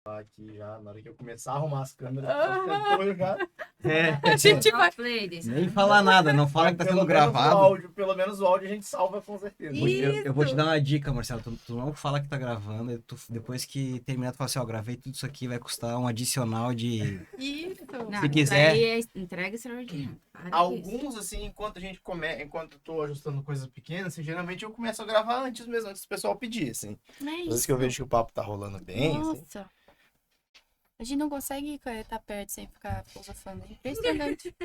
Aqui já, na hora que eu começar a arrumar as câmeras, eu já... A gente vai... Nem falar nada, não fala que tá sendo gravado. Pelo menos o áudio a gente salva com certeza. Eu vou te dar uma dica, Marcelo. Tu não fala que tá gravando, depois que terminar, tu fala assim, ó, gravei tudo isso aqui, vai custar um adicional de... Isso. Não, Se quiser... Isso aí é entrega extraordinária. Alguns, assim, enquanto eu tô ajustando coisas pequenas, assim, geralmente eu começo a gravar antes mesmo, antes do pessoal pedir, assim. É Às isso. vezes que eu vejo que o papo tá rolando bem, assim. Nossa. A gente não consegue estar perto sem ficar filosofando. É impressionante.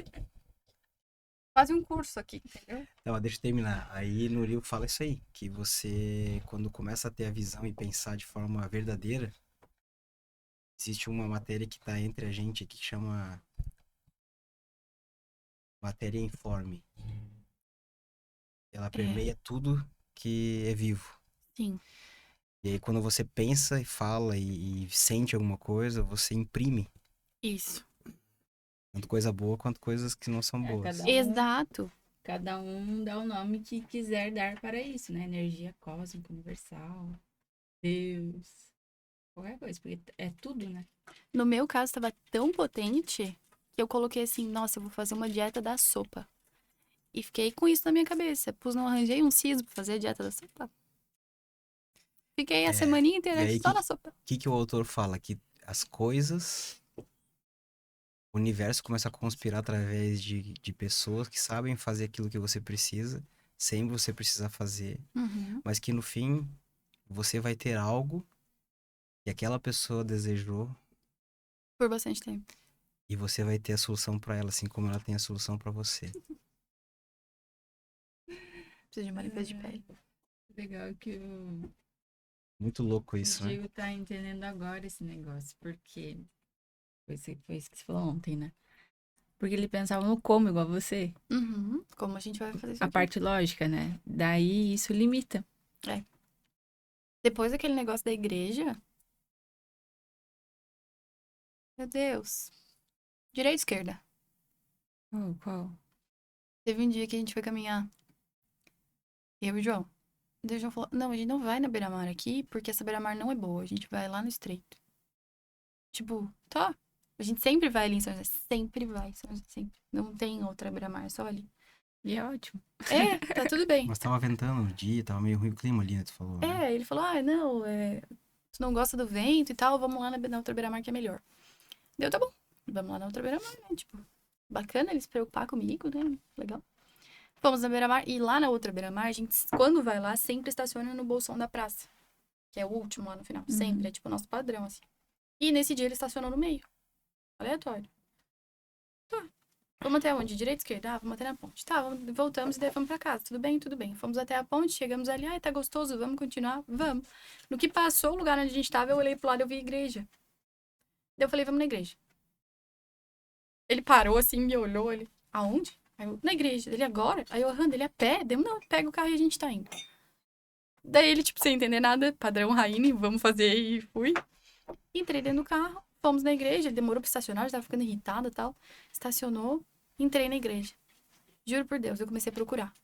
Quase um curso aqui, entendeu? Não, mas deixa eu terminar. Aí Nuril fala isso aí, que você, quando começa a ter a visão e pensar de forma verdadeira, existe uma matéria que tá entre a gente aqui que chama matéria informe. Ela permeia tudo que é vivo. Sim. E aí quando você pensa e fala e sente alguma coisa, você imprime. Isso. Tanto coisa boa quanto coisas que não são boas. cada Exato. Cada um dá o nome que quiser dar para isso, né? Energia cósmica, universal, Deus, qualquer coisa, porque é tudo, né? No meu caso, estava tão potente que eu coloquei assim, nossa, eu vou fazer uma dieta da sopa. E fiquei com isso na minha cabeça. Não arranjei um siso pra fazer a dieta da sopa. Fiquei a semaninha inteira e aí só na sopa. O que o autor fala? Que as coisas... O universo começa a conspirar através de pessoas que sabem fazer aquilo que você precisa, sem você precisar fazer. Uhum. Mas que no fim, você vai ter algo que aquela pessoa desejou Por bastante tempo. e você vai ter a solução pra ela, assim como ela tem a solução pra você. Preciso de uma limpeza de pele. Legal que o Muito louco isso, né? Diego tá entendendo agora esse negócio, porque foi isso que você falou ontem, né? Porque ele pensava no como, igual você. Uhum. Como a gente vai fazer isso A aqui? parte lógica, né? Daí isso limita. Depois daquele negócio da igreja... Meu Deus. Direita ou esquerda? Qual? Teve um dia que a gente foi caminhar. Eu e o João. Daí o João falou, não, a gente não vai na beira-mar aqui, porque essa beira-mar não é boa. A gente vai lá no Estreito. Tipo, tá. A gente sempre vai ali em São José. Sempre vai, São José, sempre. Não tem outra beira-mar, é só ali. E é ótimo. É, tá tudo bem. Mas tava ventando no dia, tava meio ruim o clima ali, né? Tu falou, né? É, ele falou, não, tu não gosta do vento e tal, vamos lá na outra beira-mar que é melhor. Deu, tá bom. Vamos lá na outra beira-mar, né? Tipo, bacana ele se preocupar comigo, né? Legal. Fomos na beira-mar e lá na outra beira-mar, a gente, quando vai lá, sempre estaciona no bolsão da praça. Que é o último lá no final. Sempre, é tipo o nosso padrão, assim. E nesse dia ele estacionou no meio. Aleatório. Tá. Vamos até onde? Direita, esquerda? Ah, vamos até na ponte. Tá, voltamos e daí vamos pra casa. Tudo bem, tudo bem. Fomos até a ponte, chegamos ali. Ai, tá gostoso, vamos continuar? Vamos. No que passou o lugar onde a gente tava, eu olhei pro lado e eu vi a igreja. Daí eu falei, vamos na igreja. Ele parou assim, me olhou, ele... Aonde? Aí eu, na igreja. Ele, agora? Aí eu, ando, ele, a pé? Deu, não, pega o carro e a gente tá indo. Daí ele, tipo, sem entender nada, padrão Raine, vamos fazer, e fui. Entrei dentro do carro, fomos na igreja, ele demorou pra estacionar, já tava ficando irritada e tal. Estacionou, entrei na igreja. Juro por Deus, eu comecei a procurar.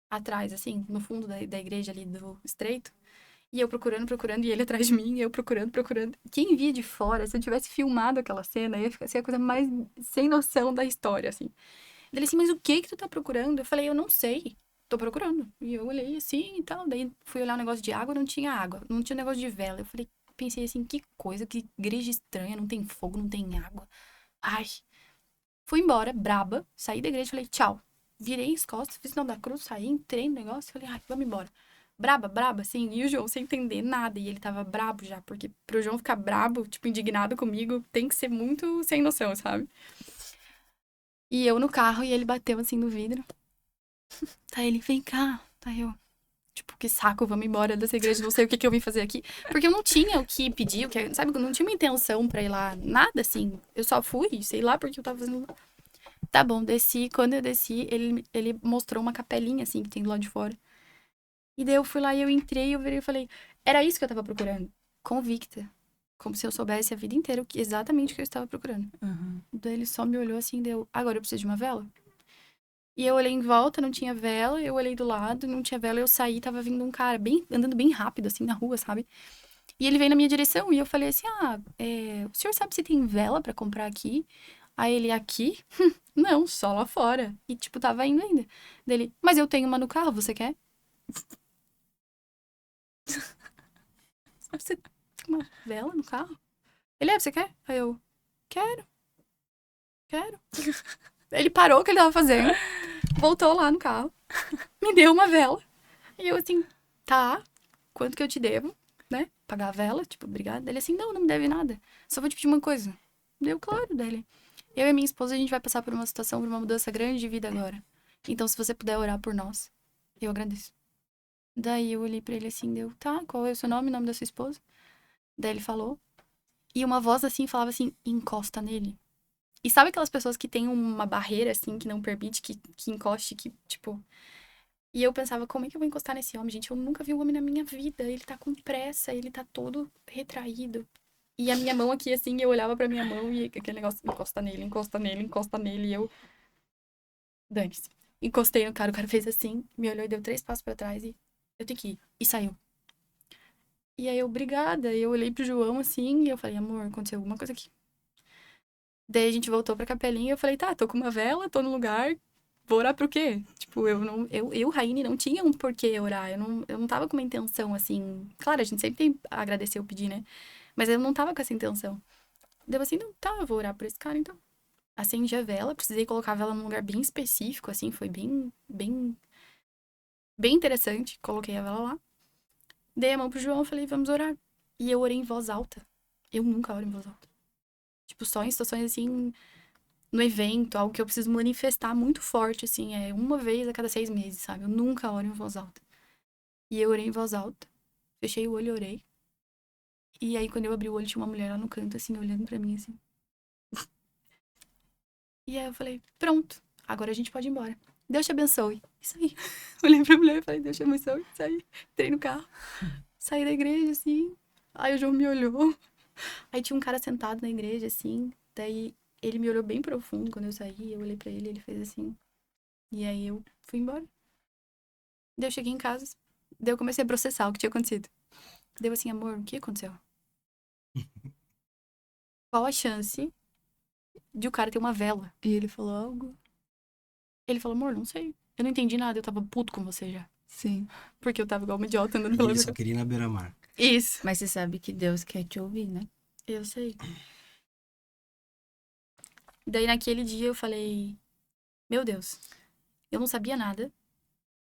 Atrás, assim, no fundo da igreja ali do Estreito. E eu procurando, e ele atrás de mim, e eu procurando. Quem via de fora, se eu tivesse filmado aquela cena, ia ser a coisa mais sem noção da história, assim. Ele assim, mas o que tu tá procurando? Eu falei, eu não sei, tô procurando. E eu olhei assim e tal, daí fui olhar o negócio de água, não tinha água, não tinha negócio de vela. Eu falei, pensei assim, que coisa, que igreja estranha, não tem fogo, não tem água. Ai. Fui embora, braba, saí da igreja, falei, tchau. Virei as costas, fiz sinal da cruz, saí, entrei no negócio, falei, ai, vamos embora. Braba, assim, e o João sem entender nada, e ele tava brabo já, porque pro João ficar brabo, tipo, indignado comigo, tem que ser muito sem noção, sabe? E eu no carro, e ele bateu assim no vidro. Tá ele, vem cá. Tá eu, tipo, que saco, vamos embora dessa igreja, não sei o que eu vim fazer aqui. Porque eu não tinha o que pedir, sabe? Eu não tinha uma intenção pra ir lá, nada assim. Eu só fui, sei lá porque eu tava fazendo. Tá bom, desci. Quando eu desci, ele mostrou uma capelinha, assim, que tem do lado de fora. E daí eu fui lá e eu entrei, eu virei e falei, era isso que eu tava procurando. Convicta. Como se eu soubesse a vida inteira exatamente o que eu estava procurando. Uhum. Daí ele só me olhou assim, deu, agora eu preciso de uma vela? E eu olhei em volta, não tinha vela, eu olhei do lado, não tinha vela, eu saí, tava vindo um cara andando bem rápido, assim, na rua, sabe? E ele veio na minha direção e eu falei assim, o senhor sabe se tem vela pra comprar aqui? Aí ele, aqui? Não, só lá fora. E, tipo, tava indo ainda. Dele, mas eu tenho uma no carro, você quer? Você tem uma vela no carro? Ele, você quer? Aí eu, quero. Ele parou o que ele tava fazendo, voltou lá no carro, me deu uma vela. E eu assim, tá, quanto que eu te devo, né? Pagar a vela, tipo, obrigada. Ele assim, não me deve nada. Só vou te pedir uma coisa. Deu, claro, dele. Eu e minha esposa, a gente vai passar por uma situação, por uma mudança grande de vida agora. Então, se você puder orar por nós, eu agradeço. Daí eu olhei pra ele assim, deu, tá, qual é o seu nome, o nome da sua esposa? Daí ele falou. E uma voz assim falava assim, encosta nele. E sabe aquelas pessoas que têm uma barreira, assim, que não permite que encoste, que, tipo... E eu pensava, como é que eu vou encostar nesse homem, gente? Eu nunca vi um homem na minha vida. Ele tá com pressa, ele tá todo retraído. E a minha mão aqui, assim, eu olhava pra minha mão e aquele negócio, encosta nele, encosta nele, encosta nele. E eu, dane-se. Encostei no cara, o cara fez assim, me olhou e deu 3 passos pra trás e eu tenho que ir. E saiu. E aí eu, obrigada. E eu olhei pro João, assim, e eu falei, amor, aconteceu alguma coisa aqui. Daí a gente voltou pra capelinha e eu falei, tá, tô com uma vela, tô no lugar, vou orar pro quê? Tipo, Raine, não tinha um porquê orar. Eu não tava com uma intenção, assim... Claro, a gente sempre tem que agradecer o pedir, né? Mas eu não tava com essa intenção. Deu assim, não, tá, eu vou orar por esse cara, então. Acendi a vela, precisei colocar a vela num lugar bem específico, assim, foi bem interessante. Coloquei a vela lá. Dei a mão pro João, falei, vamos orar. E eu orei em voz alta. Eu nunca oro em voz alta. Tipo, só em situações, assim, no evento, algo que eu preciso manifestar muito forte, assim, é uma vez a cada 6 meses, sabe? Eu nunca oro em voz alta. E eu orei em voz alta, fechei o olho e orei. E aí, quando eu abri o olho, tinha uma mulher lá no canto, assim, olhando pra mim, assim. E aí eu falei, pronto, agora a gente pode ir embora. Deus te abençoe. Isso aí. Olhei pra mulher e falei, Deus te abençoe. Saí, entrei no carro, saí da igreja, assim. Aí o João me olhou. Aí tinha um cara sentado na igreja, assim. Daí ele me olhou bem profundo quando eu saí. Eu olhei pra ele e ele fez assim. E aí eu fui embora. Daí eu cheguei em casa. Daí eu comecei a processar o que tinha acontecido. Daí eu assim, amor, o que aconteceu? Qual a chance de o cara ter uma vela? E ele falou algo. Ele falou, amor, não sei. Eu não entendi nada, eu tava puto com você já. Sim. Porque eu tava igual uma idiota andando E pela ele vida. só queria ir na beira-mar. Isso. Mas você sabe que Deus quer te ouvir, né? Eu sei. Daí naquele dia eu falei, meu Deus, eu não sabia nada.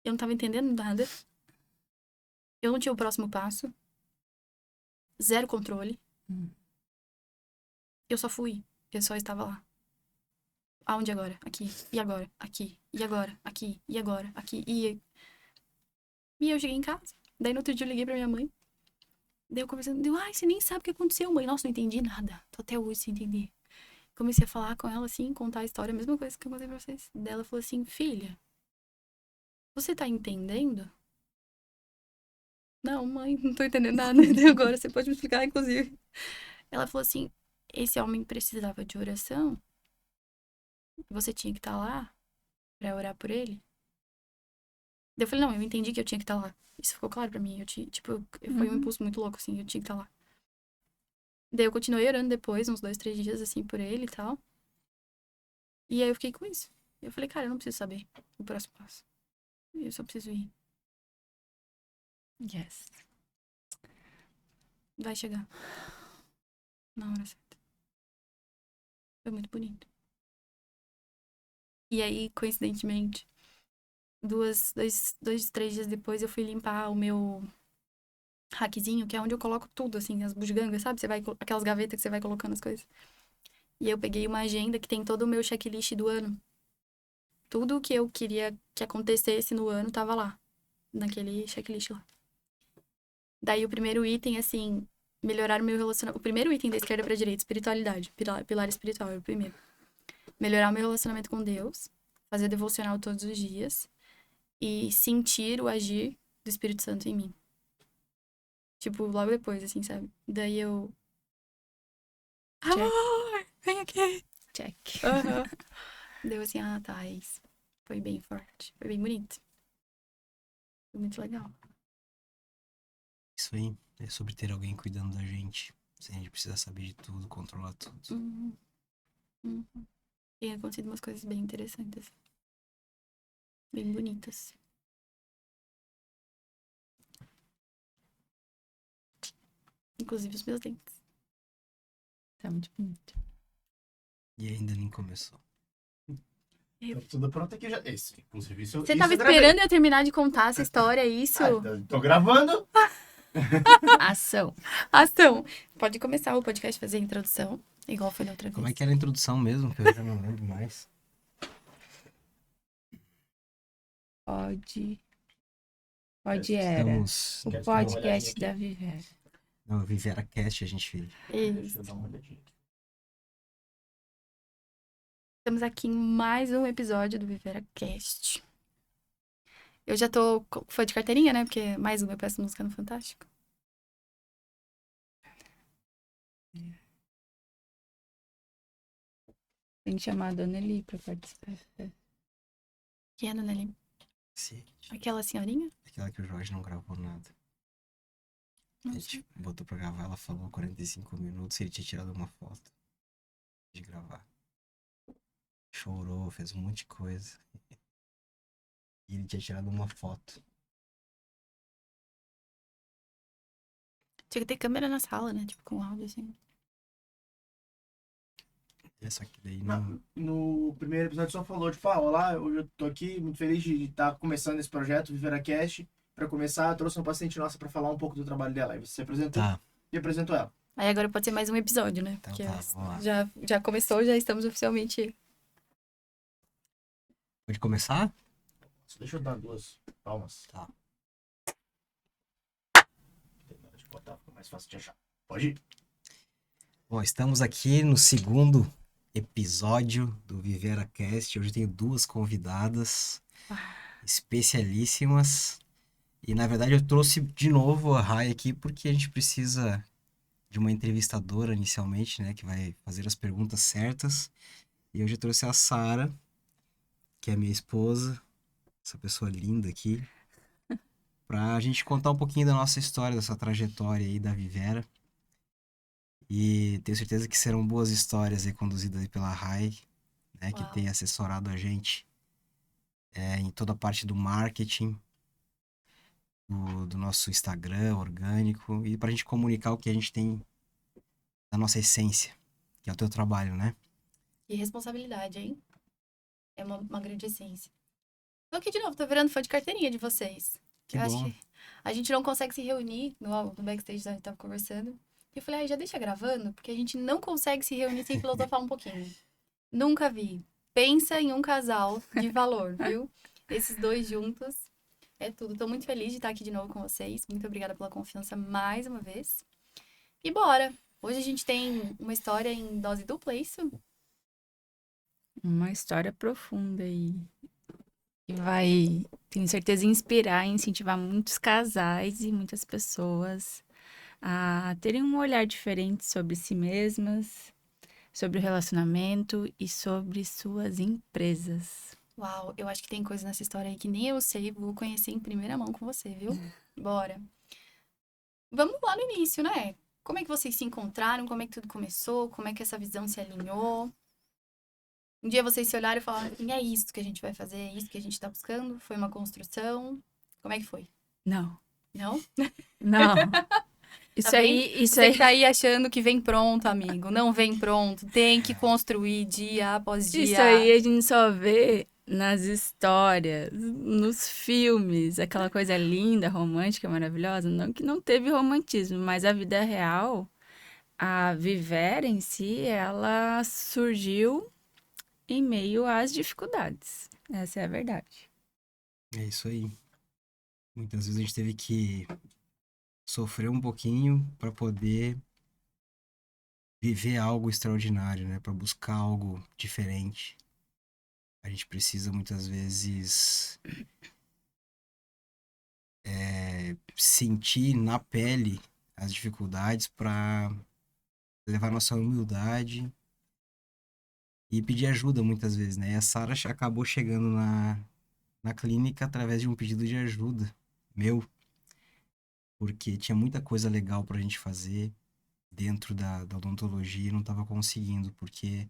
Eu não tava entendendo nada. Eu não tinha o próximo passo. Zero controle. Hum. Eu só fui. Eu só estava lá. Aonde agora? Aqui. E agora? Aqui. E agora? Aqui. E agora? Aqui. E eu cheguei em casa. Daí no outro dia eu liguei pra minha mãe. Daí eu conversando. Deu, ai, você nem sabe o que aconteceu, mãe. Nossa, não entendi nada. Tô até hoje sem entender. Comecei a falar com ela assim, contar a história, a mesma coisa que eu contei pra vocês. Daí ela falou assim, filha, você tá entendendo? Não, mãe, não tô entendendo nada. Daí agora você pode me explicar, inclusive. Ela falou assim, esse homem precisava de oração. Você tinha que estar lá pra orar por ele. Daí eu falei, não, eu entendi que eu tinha que estar lá. Isso ficou claro pra mim. Foi um impulso muito louco, assim, eu tinha que estar lá. Daí eu continuei orando depois, uns 2, 3 dias, assim, por ele e tal. E aí eu fiquei com isso. Eu falei, cara, eu não preciso saber o próximo passo. Eu só preciso ir. Yes. Vai chegar. Na hora certa. Foi muito bonito. E aí, coincidentemente, 3 dias depois, eu fui limpar o meu rackzinho, que é onde eu coloco tudo, assim, as bugigangas, sabe? Aquelas gavetas que você vai colocando as coisas. E eu peguei uma agenda que tem todo o meu checklist do ano. Tudo o que eu queria que acontecesse no ano tava lá, naquele checklist lá. Daí o primeiro item, assim, melhorar o meu relacionamento. O primeiro item da esquerda pra direita, espiritualidade. Pilar espiritual é o primeiro. Melhorar o meu relacionamento com Deus, fazer devocional todos os dias e sentir o agir do Espírito Santo em mim. Tipo, logo depois, assim, sabe? Daí eu. Amor, vem aqui! Check. Aham. Deu assim, tá, é isso. Foi bem forte. Foi bem bonito. Foi muito legal. Isso aí. É sobre ter alguém cuidando da gente. Sem a gente precisar saber de tudo, controlar tudo. Uhum. Uhum. Tem acontecido umas coisas bem interessantes. Bem bonitas. Inclusive os meus dentes. Tá muito bonito. E ainda nem começou. Tá tudo pronto aqui já. Esse, inclusive, isso, Você isso tava eu gravei. esperando eu terminar de contar essa história, é isso? Tô gravando. Ação. Ação! Pode começar o podcast, fazer a introdução, igual foi da outra Como é vez. que era a introdução mesmo? Que eu já não lembro mais. Pode era. Estamos. O Quero dar uma olhadinha podcast aqui. da Viver. Não, Vivera Cast a gente fez. Deixa eu dar uma olhadinha aqui. Estamos aqui em mais um episódio do Vivera Cast. Eu já tô fã de carteirinha, né? Porque mais uma eu peço música no Fantástico. Tem que chamar a Dona Eli pra participar. Quem é a Dona Eli? Sim. Aquela senhorinha? Aquela que o Jorge não gravou nada. A Não gente sei. botou pra gravar, ela falou 45 minutos e ele tinha tirado uma foto de gravar. Chorou, fez um monte de coisa. E ele tinha tirado uma foto. Tinha que ter câmera na sala, né? Tipo, com áudio, assim. É só que daí não. No primeiro episódio só falou, tipo, olá, hoje eu tô aqui muito feliz de estar começando esse projeto, Vivera Cast. Pra começar, trouxe uma paciente nossa pra falar um pouco do trabalho dela. Aí você se apresentou Tá, e apresentou ela. Aí agora pode ser mais um episódio, né? Então Porque tá, vamos lá. já começou, já estamos oficialmente. pode começar? Só deixa eu dar 2 palmas. Tá. Deixa eu botar, fica mais fácil de achar. Pode ir. Bom, estamos aqui no segundo episódio do Vivera Cast. Hoje eu tenho 2 convidadas especialíssimas. E na verdade eu trouxe de novo a Rai aqui porque a gente precisa de uma entrevistadora inicialmente, né? Que vai fazer as perguntas certas. E hoje eu trouxe a Sara, que é minha esposa, essa pessoa linda aqui, pra gente contar um pouquinho da nossa história, dessa trajetória aí da Vivera. E tenho certeza que serão boas histórias aí conduzidas aí pela Rai, né? Que Uau. tem assessorado a gente em toda a parte do marketing, do nosso Instagram orgânico, e pra gente comunicar o que a gente tem da nossa essência, que é o teu trabalho, né? Que responsabilidade, hein? É uma grande essência. Tô aqui de novo, tô virando fã de carteirinha de vocês. Que eu bom. acho que a gente não consegue se reunir no backstage, a gente tava conversando. E eu falei, já deixa gravando, porque a gente não consegue se reunir sem filosofar um pouquinho. Nunca vi. Pensa em um casal de valor, viu? Esses 2 juntos é tudo. Tô muito feliz de estar aqui de novo com vocês. Muito obrigada pela confiança mais uma vez. E bora! Hoje a gente tem uma história em dose dupla, é isso? Uma história profunda aí. Que vai, tenho certeza, inspirar e incentivar muitos casais e muitas pessoas a terem um olhar diferente sobre si mesmas, sobre o relacionamento e sobre suas empresas. Uau, eu acho que tem coisa nessa história aí que nem eu sei, vou conhecer em primeira mão com você, viu? Bora. Vamos lá no início, né? Como é que vocês se encontraram? Como é que tudo começou? Como é que essa visão se alinhou? Um dia vocês se olharam e falaram assim, é isso que a gente vai fazer, é isso que a gente tá buscando? Foi uma construção? Como é que foi? Não, Não? não. Isso Tá aí, Você que tá aí achando que vem pronto, amigo. Não vem pronto. Tem que construir dia após dia. isso aí a gente só vê nas histórias, nos filmes, aquela coisa linda, romântica, maravilhosa. Não que não teve romantismo, mas a vida real, a Viver em si, ela surgiu em meio às dificuldades. Essa é a verdade. É isso aí. Muitas vezes a gente teve que sofrer um pouquinho para poder viver algo extraordinário, né? Para buscar algo diferente. A gente precisa muitas vezes sentir na pele as dificuldades para levar nossa humildade e pedir ajuda muitas vezes, né? E a Sara acabou chegando na clínica através de um pedido de ajuda meu. porque tinha muita coisa legal pra gente fazer dentro da odontologia e não tava conseguindo, porque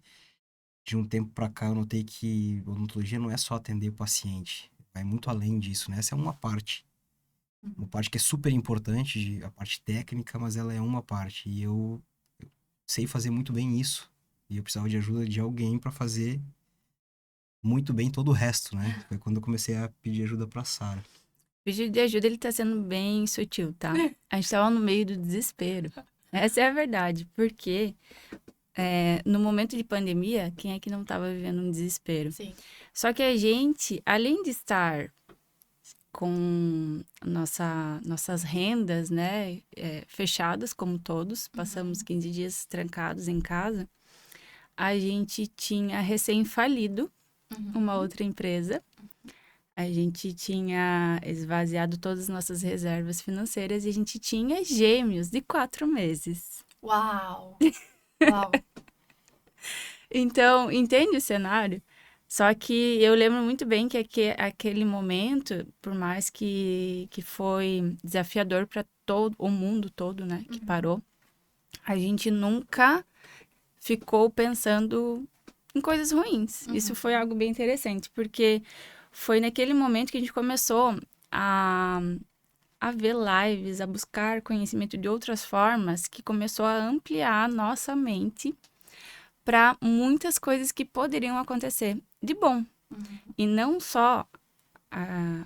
de um tempo pra cá eu notei que odontologia não é só atender o paciente, vai muito além disso, né? Essa é uma parte que é super importante, a parte técnica, mas ela é uma parte, e eu sei fazer muito bem isso, e eu precisava de ajuda de alguém pra fazer muito bem todo o resto, né? Foi quando eu comecei a pedir ajuda pra Sara. O pedido de ajuda, ele tá sendo bem sutil, tá? A gente tava no meio do desespero. Essa é a verdade, porque no momento de pandemia, quem é que não tava vivendo um desespero? Sim. Só que a gente, além de estar com nossas rendas, né, fechadas, como todos, passamos 15 dias trancados em casa, a gente tinha recém-falido uma outra empresa, a gente tinha esvaziado todas as nossas reservas financeiras e a gente tinha gêmeos de 4 meses. Uau! Uau! Então, entende o cenário? Só que eu lembro muito bem que aquele momento, por mais que foi desafiador para todo o mundo todo, né, que parou, a gente nunca ficou pensando em coisas ruins. Isso foi algo bem interessante, porque foi naquele momento que a gente começou a, a ver lives, a buscar conhecimento de outras formas, que começou a ampliar a nossa mente para muitas coisas que poderiam acontecer de bom. E não só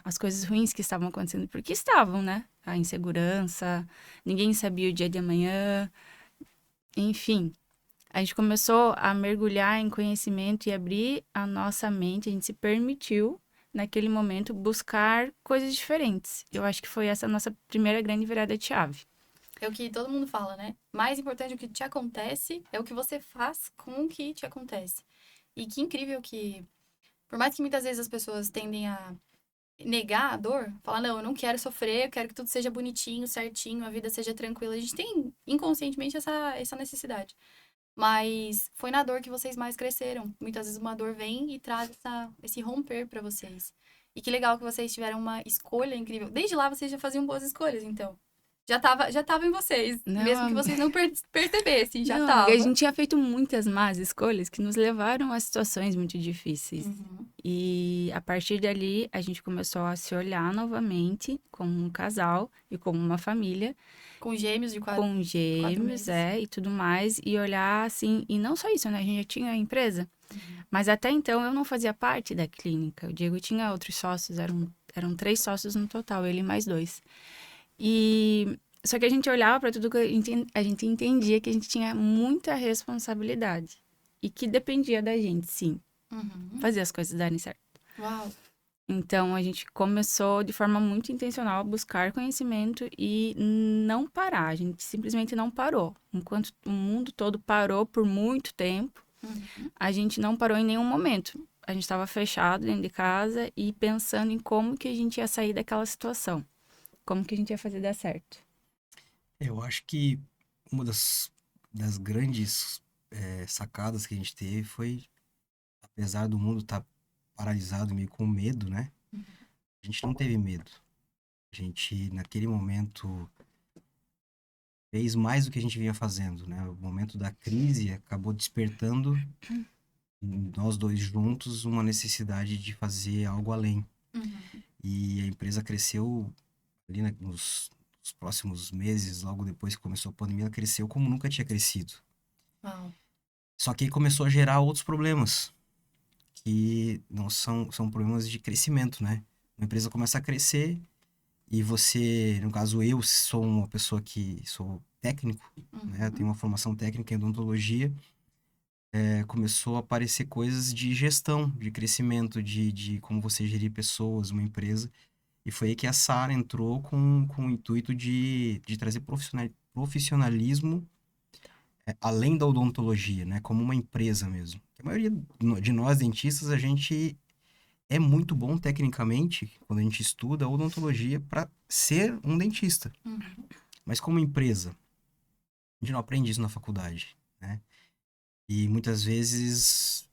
as coisas ruins que estavam acontecendo, porque estavam, né? A insegurança, ninguém sabia o dia de amanhã, enfim. A gente começou a mergulhar em conhecimento e abrir a nossa mente, a gente se permitiu, naquele momento, buscar coisas diferentes. Eu acho que foi essa a nossa primeira grande virada de chave. É o que todo mundo fala, né? Mais importante do que te acontece é o que você faz com o que te acontece. E que incrível que, por mais que muitas vezes as pessoas tendem a negar a dor, falar, não, eu não quero sofrer, eu quero que tudo seja bonitinho, certinho, a vida seja tranquila. A gente tem inconscientemente essa necessidade. Mas foi na dor que vocês mais cresceram. Muitas vezes uma dor vem e traz esse romper pra vocês. E que legal que vocês tiveram uma escolha incrível. Desde lá vocês já faziam boas escolhas, então. Já tava em vocês. Não, Mesmo que vocês não percebessem, já não, tava. a gente tinha feito muitas más escolhas que nos levaram a situações muito difíceis. E a partir dali, a gente começou a se olhar novamente como um casal e como uma família. Com gêmeos de 4 Com gêmeos, meses. e tudo mais. E olhar assim, e não só isso, né? A gente já tinha a empresa. Mas até então, eu não fazia parte da clínica. O Diego tinha outros sócios, eram 3 sócios no total, ele mais 2. E só que a gente olhava para tudo que a gente entendia que a gente tinha muita responsabilidade e que dependia da gente, sim, fazer as coisas darem certo. Uau. Então a gente começou de forma muito intencional a buscar conhecimento e não parar. A gente simplesmente não parou. Enquanto o mundo todo parou por muito tempo, a gente não parou em nenhum momento. A gente estava fechado dentro de casa e pensando em como que a gente ia sair daquela situação. Como que a gente ia fazer dar certo? Eu acho que uma das grandes sacadas que a gente teve foi, apesar do mundo estar paralisado, meio com medo, né? A gente não teve medo. A gente, naquele momento, fez mais do que a gente vinha fazendo, né? O momento da crise acabou despertando nós dois juntos uma necessidade de fazer algo além. E a empresa cresceu ali nos próximos meses, logo depois que começou a pandemia, ela cresceu como nunca tinha crescido. Uau. Só que aí começou a gerar outros problemas, que não são problemas de crescimento, né? Uma empresa começa a crescer e você, no caso eu, sou uma pessoa que sou técnico, né? Eu tenho uma formação técnica em odontologia. Começou a aparecer coisas de gestão, de crescimento, de como você gerir pessoas, uma empresa. E foi aí que a Sara entrou com o intuito de trazer profissionalismo além da odontologia, né? Como uma empresa mesmo. A maioria de nós, dentistas, a gente é muito bom tecnicamente, quando a gente estuda odontologia, para ser um dentista. Mas como empresa, a gente não aprende isso na faculdade, né? E muitas vezes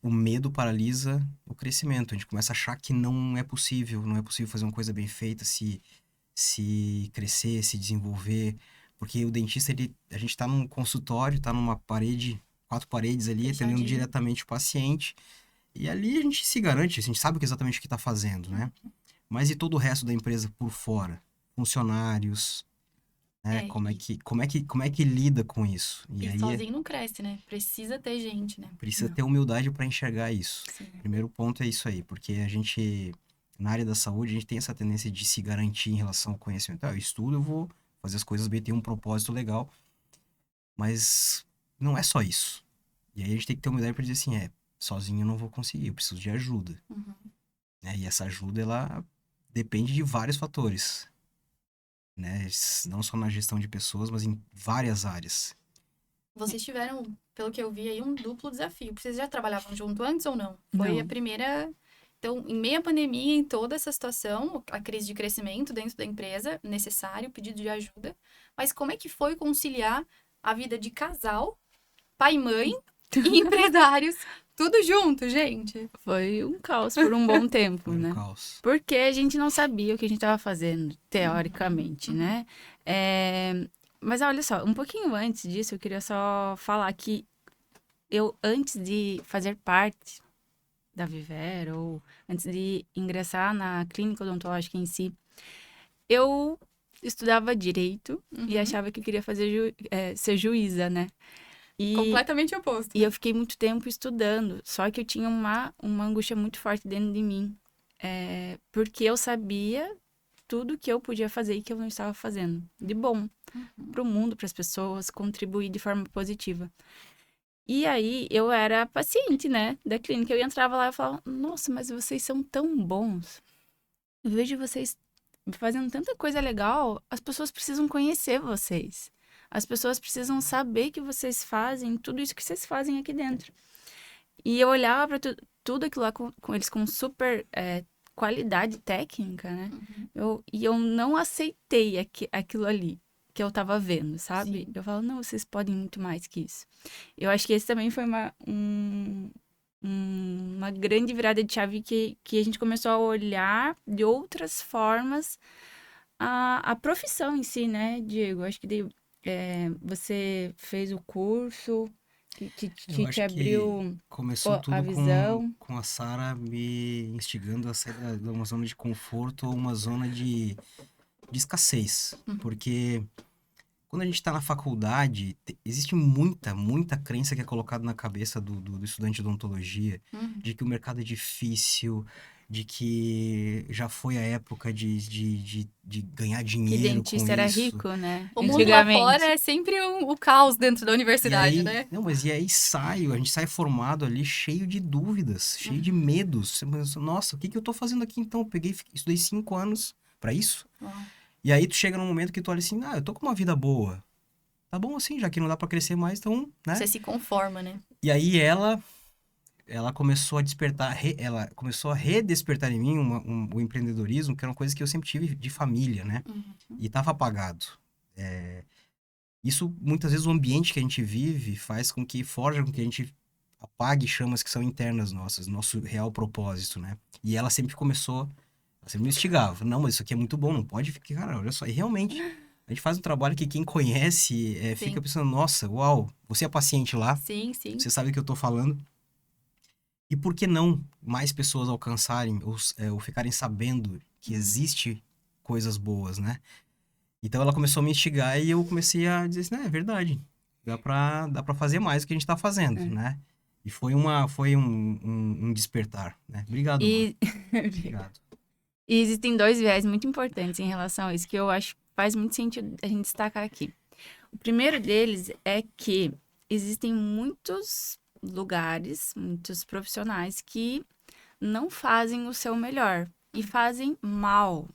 o medo paralisa o crescimento. A gente começa a achar que não é possível fazer uma coisa bem feita se se crescer, se desenvolver. Porque o dentista, a gente tá num consultório, tá numa parede, 4 paredes ali, atendendo Fechadinho. diretamente o paciente. E ali a gente se garante, a gente sabe exatamente o que tá fazendo, né? Mas e todo o resto da empresa por fora? Funcionários, né? É, Como é que lida com isso? E e aí sozinho não cresce, né? Precisa ter gente, né? precisa ter humildade para enxergar isso. Sim. Primeiro ponto é isso aí, porque a gente, na área da saúde, a gente tem essa tendência de se garantir em relação ao conhecimento. Eu estudo, eu vou fazer as coisas bem, tem um propósito legal, mas não é só isso. E aí a gente tem que ter humildade para dizer assim, sozinho eu não vou conseguir, eu preciso de ajuda. Uhum. Né? E essa ajuda, ela depende de vários fatores, né? Não só na gestão de pessoas, mas em várias áreas. Vocês tiveram, pelo que eu vi aí, um duplo desafio. Vocês já trabalhavam junto antes ou não? Foi Não. a primeira. Então, em meio à pandemia, em toda essa situação, a crise de crescimento dentro da empresa, necessário, pedido de ajuda. Mas como é que foi conciliar a vida de casal, pai e mãe e empresários, tudo junto, gente? Foi um caos por um bom tempo, Foi um né? caos. Porque a gente não sabia o que a gente estava fazendo, teoricamente, né? Mas olha só, um pouquinho antes disso, eu queria só falar que eu, antes de fazer parte da Vivero, ou antes de ingressar na clínica odontológica em si, eu estudava direito e Uhum. achava que eu queria ser juíza, né? E, Completamente oposto. e eu fiquei muito tempo estudando, só que eu tinha uma angústia muito forte dentro de mim, porque eu sabia tudo que eu podia fazer e que eu não estava fazendo de bom para o mundo, para as pessoas, contribuir de forma positiva. E aí eu era paciente, né, da clínica. Eu entrava lá e falava: nossa, mas vocês são tão bons. Eu vejo vocês fazendo tanta coisa legal. As pessoas precisam conhecer vocês. As pessoas precisam saber que vocês fazem tudo isso que vocês fazem aqui dentro. E eu olhava para tudo aquilo lá com eles com super qualidade técnica, né? E eu não aceitei aquilo ali que eu tava vendo, sabe? Sim. Eu falo, não, vocês podem muito mais que isso. Eu acho que esse também foi uma grande virada de chave que a gente começou a olhar de outras formas a profissão em si, né, Diego? Acho que você fez o curso Eu que te acho que abriu começou a tudo visão. com a Sara me instigando a sair de uma zona de conforto ou uma zona de escassez. Porque quando a gente está na faculdade, existe muita crença que é colocada na cabeça do estudante de odontologia, de que o mercado é difícil, de que já foi a época de ganhar Que dinheiro com dentista era isso. rico, né? O mundo lá Antigamente. fora é sempre o caos dentro da E universidade, aí, né? não, mas e aí a gente sai formado ali cheio de dúvidas, cheio de medos. Você pensa, nossa, o que que eu tô fazendo aqui então? Eu estudei 5 anos pra isso. Uau. E aí tu chega num momento que tu olha assim, eu tô com uma vida boa. Tá bom assim, já que não dá pra crescer mais, então, né? Você se conforma, né? E aí ela começou a despertar, ela começou a redespertar em mim o empreendedorismo, que era uma coisa que eu sempre tive de família, né? E tava apagado. Isso, muitas vezes, o ambiente que a gente vive forja com que a gente apague chamas que são internas nossas, nosso real propósito, né? E ela sempre me instigava. Não, mas isso aqui é muito bom, não pode ficar, cara, olha só. E realmente, a gente faz um trabalho que quem conhece fica pensando, nossa, uau, você é paciente lá, Sim, sim. você sabe o que eu tô falando. E por que não mais pessoas alcançarem ou ficarem sabendo que existe coisas boas, né? Então ela começou a me instigar e eu comecei a dizer assim, é verdade, dá pra fazer mais do que a gente tá fazendo, né? E foi um despertar, né? Obrigado, mano. E, Obrigado. e existem 2 viés muito importantes em relação a isso, que eu acho que faz muito sentido a gente destacar aqui. O primeiro deles é que existem muitos lugares, muitos profissionais que não fazem o seu melhor e fazem mal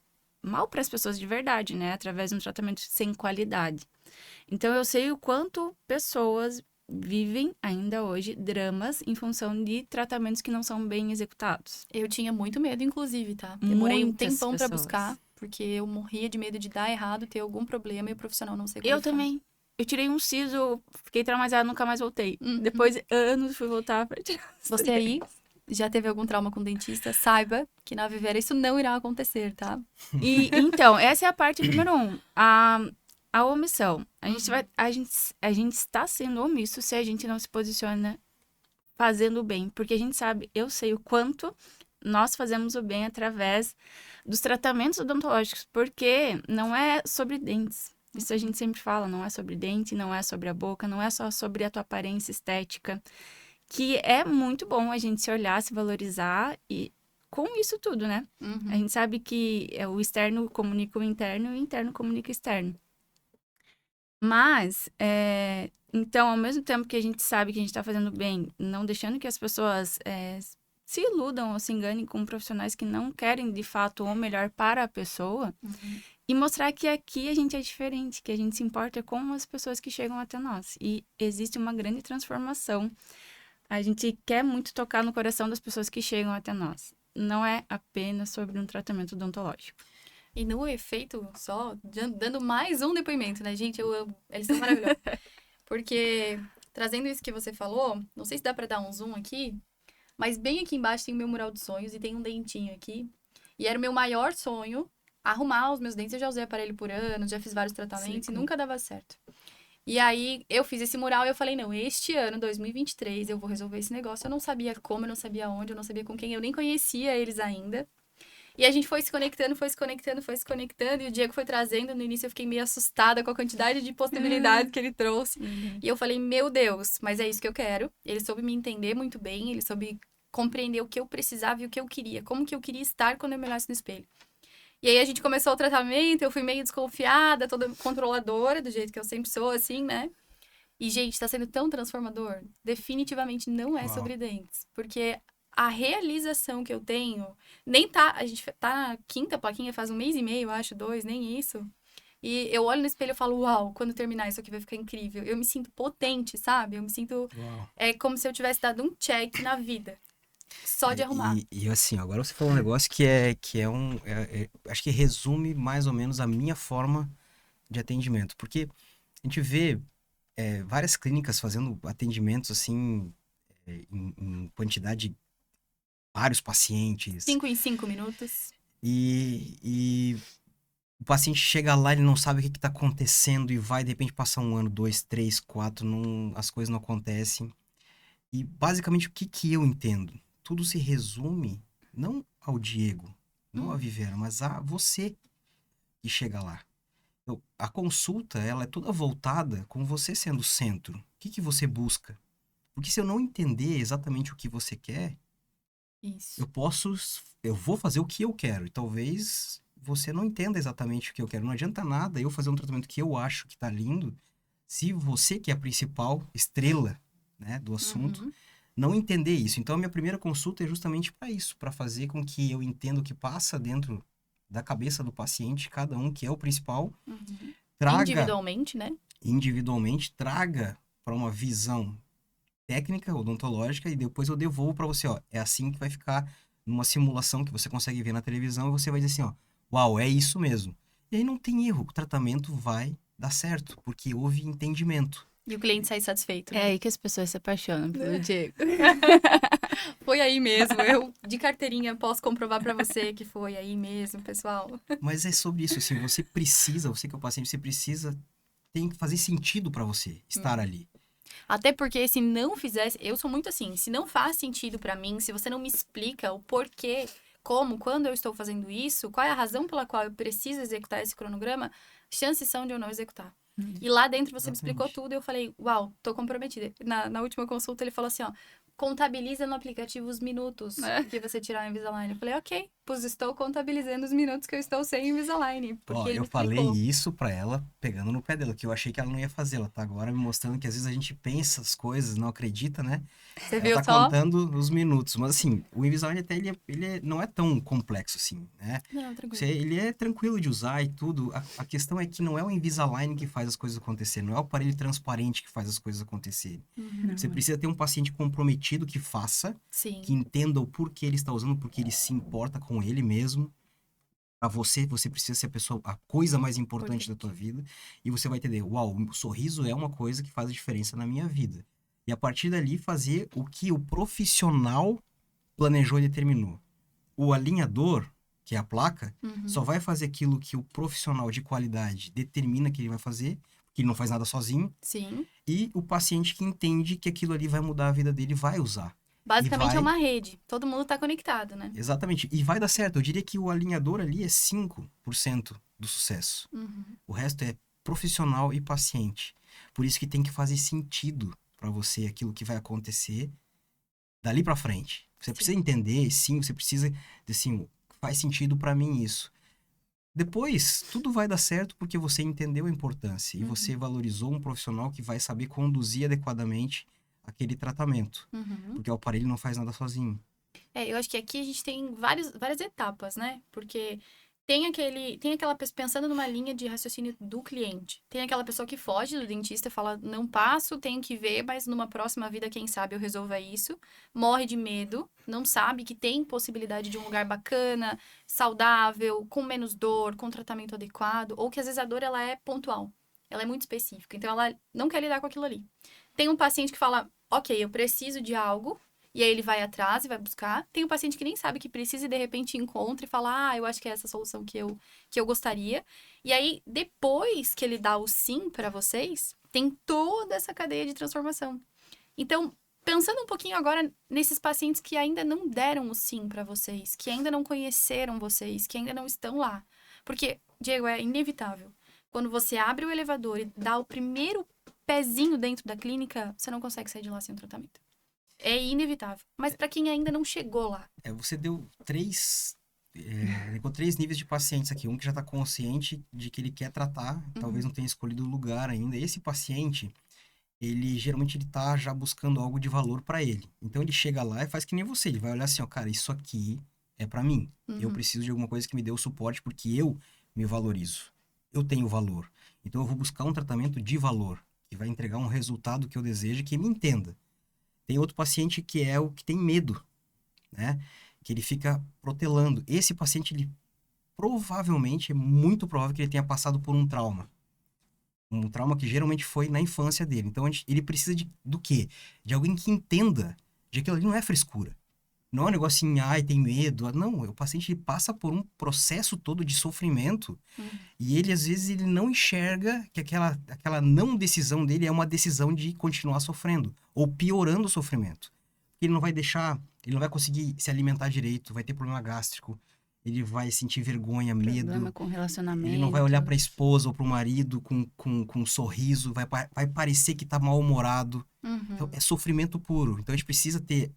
para as pessoas de verdade, né? Através de um tratamento sem qualidade. Então, eu sei o quanto pessoas vivem ainda hoje dramas em função de tratamentos que não são bem executados. Eu tinha muito medo, inclusive, tá? Demorei um Muitas tempão pra pessoas. buscar, porque eu morria de medo de dar errado, ter algum problema e o profissional não ser Eu qualificado. também. Eu tirei um siso, fiquei traumatizada, nunca mais voltei. Depois, anos, fui voltar pra tirar. Você aí já teve algum trauma com dentista, saiba que na Vivera isso não irá acontecer, tá? E então, essa é a parte número 1. A omissão. A gente está sendo omisso se a gente não se posiciona fazendo o bem. Porque a gente sabe, eu sei o quanto nós fazemos o bem através dos tratamentos odontológicos. Porque não é sobre dentes. Isso a gente sempre fala, não é sobre dente, não é sobre a boca, não é só sobre a tua aparência estética. Que é muito bom a gente se olhar, se valorizar e com isso tudo, né? A gente sabe que o externo comunica o interno e o interno comunica o externo. Mas, então, ao mesmo tempo que a gente sabe que a gente está fazendo bem, não deixando que as pessoas se iludam ou se enganem com profissionais que não querem, de fato, o melhor para a pessoa, e mostrar que aqui a gente é diferente, que a gente se importa com as pessoas que chegam até nós. E existe uma grande transformação. A gente quer muito tocar no coração das pessoas que chegam até nós. Não é apenas sobre um tratamento odontológico. E no efeito, só dando mais um depoimento, né, gente? Eu amo. Eles são maravilhosos. Porque, trazendo isso que você falou, não sei se dá pra dar um zoom aqui, mas bem aqui embaixo tem o meu mural de sonhos e tem um dentinho aqui. E era o meu maior sonho, arrumar os meus dentes. Eu já usei aparelho por ano, já fiz vários tratamentos e nunca dava certo. E aí, eu fiz esse mural e eu falei, não, este ano, 2023, eu vou resolver esse negócio. Eu não sabia como, eu não sabia onde, eu não sabia com quem, eu nem conhecia eles ainda. E a gente foi se conectando, e o Diego foi trazendo. No início eu fiquei meio assustada com a quantidade de possibilidades que ele trouxe. E eu falei, meu Deus, mas é isso que eu quero. Ele soube me entender muito bem, ele soube compreender o que eu precisava e o que eu queria, como que eu queria estar quando eu me olhasse no espelho. E aí a gente começou o tratamento, eu fui meio desconfiada, toda controladora, do jeito que eu sempre sou, assim, né? E, gente, tá sendo tão transformador. Definitivamente não é sobre dentes. Porque a realização que eu tenho, nem tá... A gente tá na 5ª plaquinha, faz 1 mês e meio, eu acho, 2, nem isso. E eu olho no espelho e falo, uau, quando terminar isso aqui vai ficar incrível. Eu me sinto potente, sabe? Eu me sinto... É como se eu tivesse dado um check na vida. Só de arrumar. E assim, agora você falou um negócio que acho que resume mais ou menos a minha forma de atendimento. Porque a gente vê várias clínicas fazendo atendimentos assim, em quantidade de vários pacientes. 5 em 5 minutos. E o paciente chega lá, ele não sabe o que está acontecendo e vai, de repente, passar 1 ano, 2, 3, 4, as coisas não acontecem. E basicamente o que eu entendo? Tudo se resume não ao Diego, não a Vivera, mas a você que chega lá. Então, a consulta, ela é toda voltada com você sendo o centro. O que você busca? Porque se eu não entender exatamente o que você quer, Isso. eu vou fazer o que eu quero. E talvez você não entenda exatamente o que eu quero. Não adianta nada eu fazer um tratamento que eu acho que tá lindo, se você, que é a principal estrela, né, do assunto, não entender isso. Então, a minha primeira consulta é justamente para isso, para fazer com que eu entenda o que passa dentro da cabeça do paciente, cada um, que é o principal, traga... Individualmente, traga para uma visão técnica, odontológica, e depois eu devolvo para você, ó, é assim que vai ficar numa simulação que você consegue ver na televisão, e você vai dizer assim, ó, uau, é isso mesmo. E aí não tem erro, o tratamento vai dar certo, porque houve entendimento. E o cliente sai satisfeito. É aí que as pessoas se apaixonam pelo Diego. Foi aí mesmo. Eu, de carteirinha, posso comprovar pra você que foi aí mesmo, pessoal. Mas é sobre isso, assim, você que é o paciente, tem que fazer sentido pra você estar ali. Até porque se não fizesse, eu sou muito assim, se não faz sentido pra mim, se você não me explica o porquê, como, quando eu estou fazendo isso, qual é a razão pela qual eu preciso executar esse cronograma, chances são de eu não executar. E lá dentro você me explicou tudo e eu falei, uau, tô comprometida. Na última consulta ele falou assim, ó, contabiliza no aplicativo os minutos que você tirar o Invisalign. Eu falei, ok, pois estou contabilizando os minutos que eu estou sem Invisalign. Porque ele eu me falei explicou. isso pra ela, pegando no pé dela, que eu achei que ela não ia fazer. Ela tá agora me mostrando que às vezes a gente pensa as coisas, não acredita, né? Você Ela viu tá só? contando os minutos. Mas assim, o Invisalign até ele não é tão complexo assim, né? Não, tranquilo. Ele é tranquilo de usar e tudo. A questão é que não é o Invisalign que faz as coisas acontecerem, não é o aparelho transparente que faz as coisas acontecerem. Você precisa ter um paciente comprometido que faça, Sim. que entenda o porquê ele está usando, porque ele se importa com ele mesmo. Para você precisa ser a coisa mais importante da tua vida. E você vai entender, uau, o sorriso é uma coisa que faz a diferença na minha vida. E a partir dali fazer o que o profissional planejou e determinou. O alinhador, que é a placa, Uhum. só vai fazer aquilo que o profissional de qualidade determina que ele vai fazer, que ele não faz nada sozinho, Sim. e o paciente que entende que aquilo ali vai mudar a vida dele vai usar. Basicamente vai- é uma rede. Todo mundo tá conectado, né? Exatamente. E vai dar certo. Eu diria que o alinhador ali é 5% do sucesso. Uhum. O resto é profissional e paciente. Por isso que tem que fazer sentido para você aquilo que vai acontecer dali para frente. Você Sim. precisa entender, sim, você precisa dizer assim, faz sentido para mim isso. Depois, tudo vai dar certo porque você entendeu a importância e você valorizou um profissional que vai saber conduzir adequadamente aquele tratamento. Uhum. Porque o aparelho não faz nada sozinho. Eu acho que aqui a gente tem várias etapas, né? Porque tem aquela pessoa pensando numa linha de raciocínio do cliente. Tem aquela pessoa que foge do dentista e fala, não passo, tenho que ver, mas numa próxima vida, quem sabe eu resolva isso. Morre de medo, não sabe que tem possibilidade de um lugar bacana, saudável, com menos dor, com tratamento adequado, ou que às vezes a dor ela é pontual, ela é muito específica, então ela não quer lidar com aquilo ali. Tem um paciente que fala, ok, eu preciso de algo, e aí ele vai atrás e vai buscar. Tem um paciente que nem sabe que precisa e de repente encontra e fala, eu acho que é essa a solução que eu gostaria. E aí, depois que ele dá o sim para vocês, tem toda essa cadeia de transformação. Então, pensando um pouquinho agora nesses pacientes que ainda não deram o sim para vocês, que ainda não conheceram vocês, que ainda não estão lá. Porque, Diego, é inevitável. Quando você abre o elevador e dá o primeiro pezinho dentro da clínica, você não consegue sair de lá sem um tratamento. É inevitável. Mas para quem ainda não chegou lá. Você deu ligou 3 níveis de pacientes aqui. Um que já está consciente de que ele quer tratar, talvez não tenha escolhido o lugar ainda. Esse paciente, ele geralmente ele tá já buscando algo de valor para ele. Então ele chega lá e faz que nem você. Ele vai olhar assim, ó, cara, isso aqui é para mim. Eu preciso de alguma coisa que me dê o suporte porque eu me valorizo. Eu tenho valor. Então eu vou buscar um tratamento de valor, que vai entregar um resultado que eu desejo, que me entenda. Tem outro paciente que é o que tem medo, né? Que ele fica protelando. Esse paciente, ele provavelmente, é muito provável que ele tenha passado por um trauma. Um trauma que geralmente foi na infância dele. Então, ele precisa do quê? De alguém que entenda de que aquilo ali não é frescura. Não é um negocinho, ai, tem medo. Não, o paciente ele passa por um processo todo de sofrimento e ele, às vezes, ele não enxerga que aquela não decisão dele é uma decisão de continuar sofrendo ou piorando o sofrimento. Ele não vai ele não vai conseguir se alimentar direito, vai ter problema gástrico, ele vai sentir vergonha, Problema medo. com relacionamento. Ele não vai olhar para a esposa ou para o marido com um sorriso, vai parecer que tá mal-humorado. Então, é sofrimento puro. Então, a gente precisa ter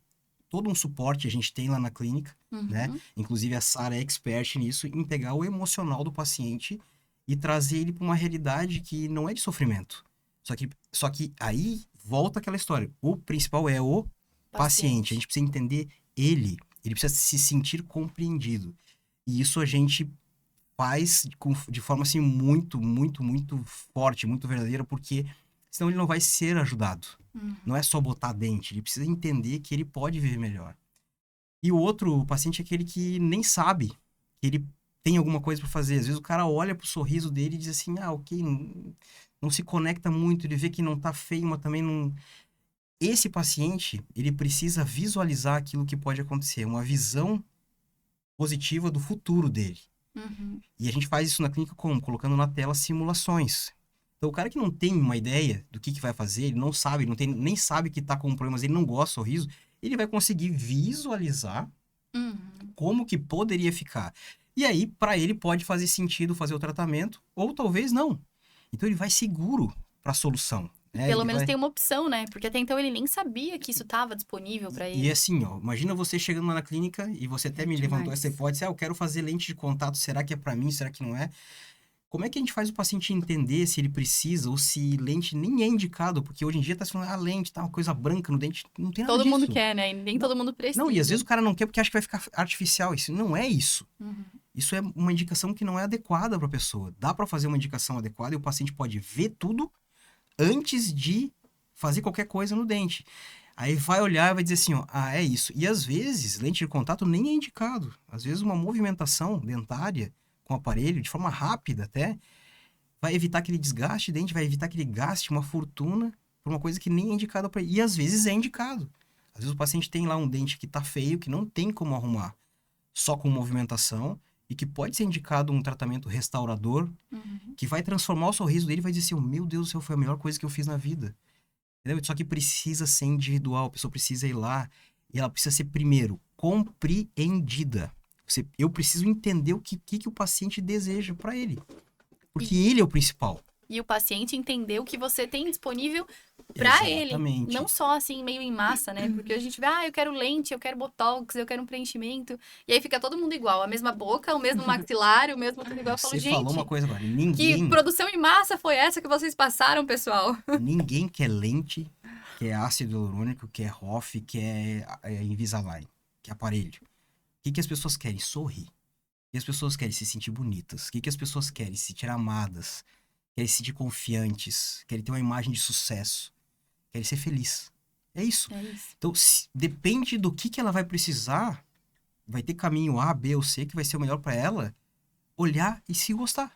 todo um suporte, a gente tem lá na clínica, né? Inclusive, a Sara é expert nisso, em pegar o emocional do paciente e trazer ele para uma realidade que não é de sofrimento. Só que aí volta aquela história. O principal é o paciente. A gente precisa entender ele precisa se sentir compreendido. E isso a gente faz de forma assim muito, muito, muito forte, muito verdadeira, porque senão ele não vai ser ajudado. Não é só botar dente, ele precisa entender que ele pode viver melhor. E o outro paciente é aquele que nem sabe que ele tem alguma coisa para fazer. Às vezes o cara olha pro sorriso dele e diz assim, ok, não se conecta muito, ele vê que não tá feio, mas também não... Esse paciente, ele precisa visualizar aquilo que pode acontecer, uma visão positiva do futuro dele. E a gente faz isso na clínica como? Colocando na tela simulações. Então, o cara que não tem uma ideia do que vai fazer, ele não sabe, nem sabe que tá com um problema, mas ele não gosta do sorriso, ele vai conseguir visualizar como que poderia ficar. E aí, para ele, pode fazer sentido fazer o tratamento, ou talvez não. Então, ele vai seguro para a solução. Né? Pelo menos tem uma opção, né? Porque até então ele nem sabia que isso estava disponível para ele. E assim, ó, imagina você chegando lá na clínica e você até me levantou essa hipótese, eu quero fazer lente de contato, será que é para mim, será que não é? Como é que a gente faz o paciente entender se ele precisa ou se lente nem é indicado? Porque hoje em dia tá se falando, lente, tá uma coisa branca no dente, não tem nada Todo disso. mundo quer, né? E nem todo mundo precisa. Não, e às vezes o cara não quer porque acha que vai ficar artificial. Isso não é isso. Isso é uma indicação que não é adequada para a pessoa. Dá para fazer uma indicação adequada e o paciente pode ver tudo antes de fazer qualquer coisa no dente. Aí vai olhar e vai dizer assim, ó, é isso. E às vezes, lente de contato nem é indicado. Às vezes uma movimentação dentária com o aparelho, de forma rápida até, vai evitar que ele desgaste o dente, vai evitar que ele gaste uma fortuna por uma coisa que nem é indicada para ele. E às vezes é indicado. Às vezes o paciente tem lá um dente que tá feio, que não tem como arrumar só com movimentação e que pode ser indicado um tratamento restaurador Uhum. que vai transformar o sorriso dele e vai dizer assim, meu Deus do céu, foi a melhor coisa que eu fiz na vida. Entendeu? Só que precisa ser individual, a pessoa precisa ir lá e ela precisa ser, primeiro, compreendida. Eu preciso entender o que o paciente deseja para ele. Porque ele é o principal. E o paciente entender o que você tem disponível pra ele. Exatamente. Não só assim, meio em massa, né? Porque a gente vê, eu quero lente, eu quero botox, eu quero um preenchimento. E aí fica todo mundo igual. A mesma boca, o mesmo maxilar, o mesmo tudo igual. Eu falo, Você falou gente, uma coisa agora. que produção em massa foi essa que vocês passaram, pessoal? Ninguém quer lente, quer ácido hialurônico, quer ROF, quer Invisalign, quer aparelho. O que as pessoas querem? Sorrir. O que as pessoas querem? Se sentir bonitas. O que as pessoas querem? Se sentir amadas. Querem se sentir confiantes. Querem ter uma imagem de sucesso. Querem ser feliz. É isso. É isso. Então, depende do que ela vai precisar, vai ter caminho A, B ou C que vai ser o melhor para ela, olhar e se gostar.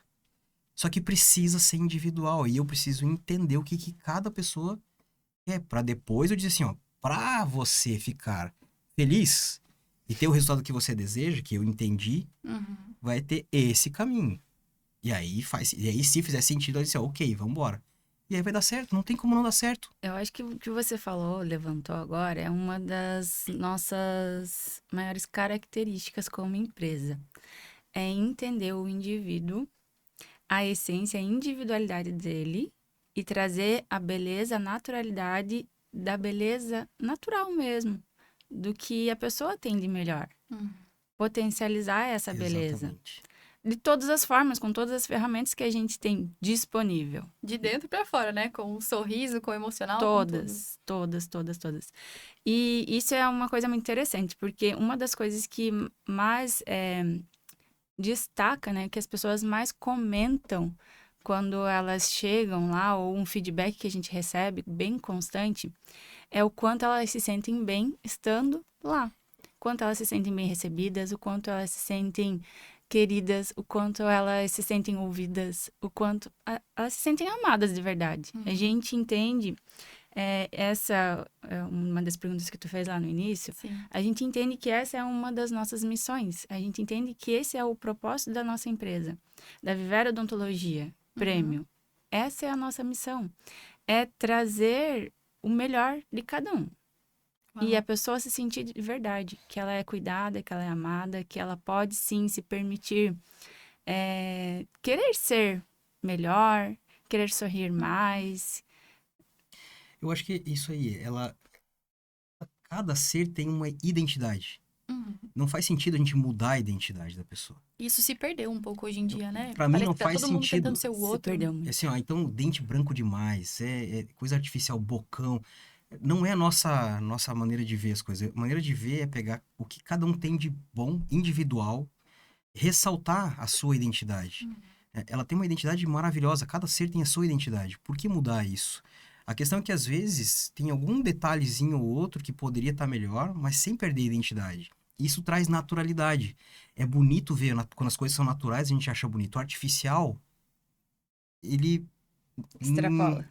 Só que precisa ser individual e eu preciso entender o que cada pessoa quer, para depois eu dizer assim, ó, para você ficar feliz e ter o resultado que você deseja, que eu entendi, Uhum. vai ter esse caminho. E aí se fizer sentido, eu disse, ok, vamos embora. E aí vai dar certo, não tem como não dar certo. Eu acho que o que você falou, levantou agora, é uma das nossas maiores características como empresa. É entender o indivíduo, a essência, a individualidade dele e trazer a beleza, a naturalidade da beleza natural mesmo, do que a pessoa tem de melhor. Uhum. Potencializar essa beleza. Exatamente. De todas as formas, com todas as ferramentas que a gente tem disponível. De dentro pra fora, né? Com o sorriso, com o emocional, com Todas. E isso é uma coisa muito interessante, porque uma das coisas que mais destaca, né, que as pessoas mais comentam quando elas chegam lá, ou um feedback que a gente recebe bem constante, é o quanto elas se sentem bem estando lá. Quanto elas se sentem bem recebidas, o quanto elas se sentem queridas, o quanto elas se sentem ouvidas, o quanto elas se sentem amadas de verdade. A gente entende, essa é uma das perguntas que tu fez lá no início, Sim. a gente entende que essa é uma das nossas missões, a gente entende que esse é o propósito da nossa empresa, da Vivera Odontologia, Prêmio. Essa é a nossa missão, é trazer o melhor de cada um. E a pessoa se sentir de verdade, que ela é cuidada, que ela é amada, que ela pode sim se permitir querer ser melhor, querer sorrir mais. Eu acho que isso aí, cada ser tem uma identidade. Uhum. Não faz sentido a gente mudar a identidade da pessoa. Isso se perdeu um pouco hoje em dia, né? Pra mim Parece não que tá faz todo mundo sentido. tentando ser o Se outro. perdeu É muito. assim, ó, então dente branco demais, é coisa artificial, bocão. Não é a nossa maneira de ver as coisas. A maneira de ver é pegar o que cada um tem de bom, individual, ressaltar a sua identidade. Ela tem uma identidade maravilhosa, cada ser tem a sua identidade. Por que mudar isso? A questão é que, às vezes, tem algum detalhezinho ou outro que poderia estar melhor, mas sem perder a identidade. Isso traz naturalidade. É bonito ver, quando as coisas são naturais, a gente acha bonito. O artificial, ele... Extrapola.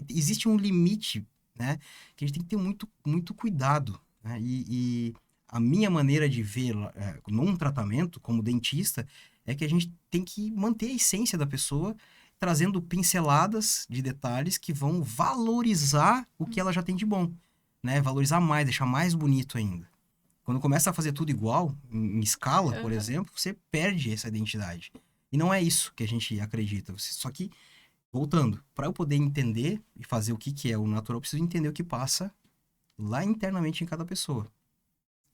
existe um limite, né? Que a gente tem que ter muito, muito cuidado, né? E a minha maneira de ver num tratamento, como dentista, é que a gente tem que manter a essência da pessoa, trazendo pinceladas de detalhes que vão valorizar o que ela já tem de bom, né? Valorizar mais, deixar mais bonito ainda. Quando começa a fazer tudo igual, em escala, por exemplo, você perde essa identidade. E não é isso que a gente acredita. Só que, voltando, para eu poder entender e fazer o que é o natural, eu preciso entender o que passa lá internamente em cada pessoa.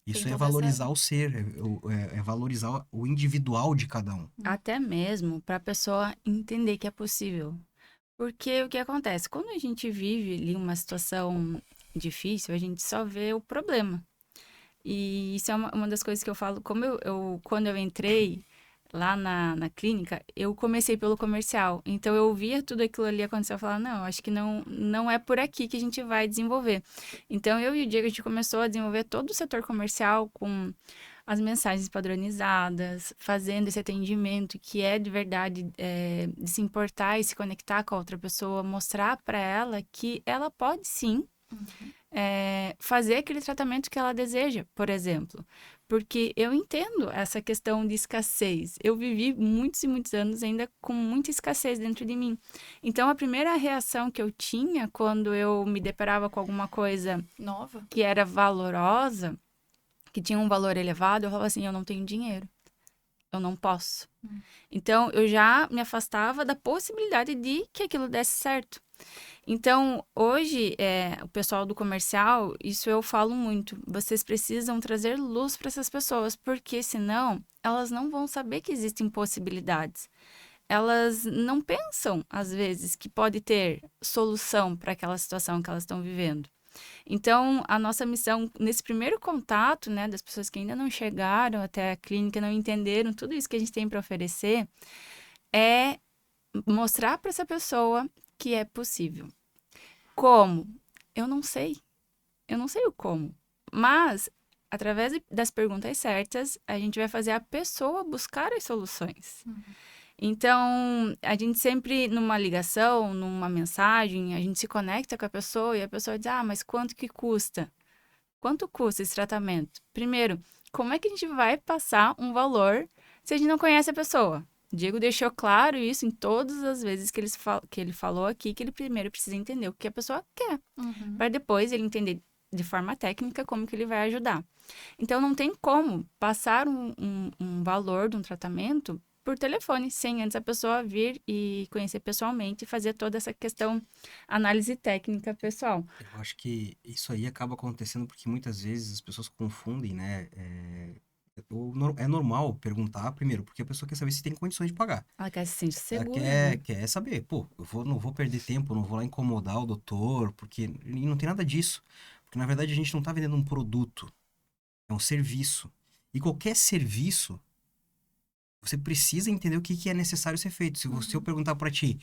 Isso Tem é toda valorizar o ser, é valorizar o individual de cada um. Até mesmo para a pessoa entender que é possível. Porque o que acontece? Quando a gente vive ali uma situação difícil, a gente só vê o problema. E isso é uma das coisas que eu falo. Como quando eu entrei lá na clínica, eu comecei pelo comercial. Então, eu via tudo aquilo ali acontecer. Eu falava, não, acho que não é por aqui que a gente vai desenvolver. Então, eu e o Diego, a gente começou a desenvolver todo o setor comercial com as mensagens padronizadas, fazendo esse atendimento que é de verdade, de se importar e se conectar com a outra pessoa, mostrar para ela que ela pode sim fazer aquele tratamento que ela deseja, por exemplo. Porque eu entendo essa questão de escassez. Eu vivi muitos e muitos anos ainda com muita escassez dentro de mim. Então, a primeira reação que eu tinha quando eu me deparava com alguma coisa Nova. que era valorosa, que tinha um valor elevado, eu falava assim, eu não tenho dinheiro. Eu não posso. Então, eu já me afastava da possibilidade de que aquilo desse certo. Então, hoje, o pessoal do comercial, isso eu falo muito. Vocês precisam trazer luz para essas pessoas, porque senão elas não vão saber que existem possibilidades. Elas não pensam, às vezes, que pode ter solução para aquela situação que elas estão vivendo. Então, a nossa missão, nesse primeiro contato, né, das pessoas que ainda não chegaram até a clínica, não entenderam tudo isso que a gente tem para oferecer, é mostrar para essa pessoa que é possível. Como? Eu não sei. Eu não sei o como. Mas, através das perguntas certas, a gente vai fazer a pessoa buscar as soluções. Então, a gente sempre, numa ligação, numa mensagem, a gente se conecta com a pessoa e a pessoa diz, mas quanto que custa? Quanto custa esse tratamento? Primeiro, como é que a gente vai passar um valor se a gente não conhece a pessoa? O Diego deixou claro isso em todas as vezes que ele falou aqui, que ele primeiro precisa entender o que a pessoa quer, para depois ele entender de forma técnica como que ele vai ajudar. Então, não tem como passar um valor de um tratamento por telefone, sem antes a pessoa vir e conhecer pessoalmente e fazer toda essa questão, análise técnica pessoal. Eu acho que isso aí acaba acontecendo porque muitas vezes as pessoas confundem, né? É normal perguntar primeiro, porque a pessoa quer saber se tem condições de pagar. Ela quer se sentir Ela segura, quer, né? quer saber, pô, não vou perder tempo, não vou lá incomodar o doutor, porque e não tem nada disso. Porque na verdade a gente não tá vendendo um produto, é um serviço. E qualquer serviço, você precisa entender o que é necessário ser feito. Se eu perguntar pra ti,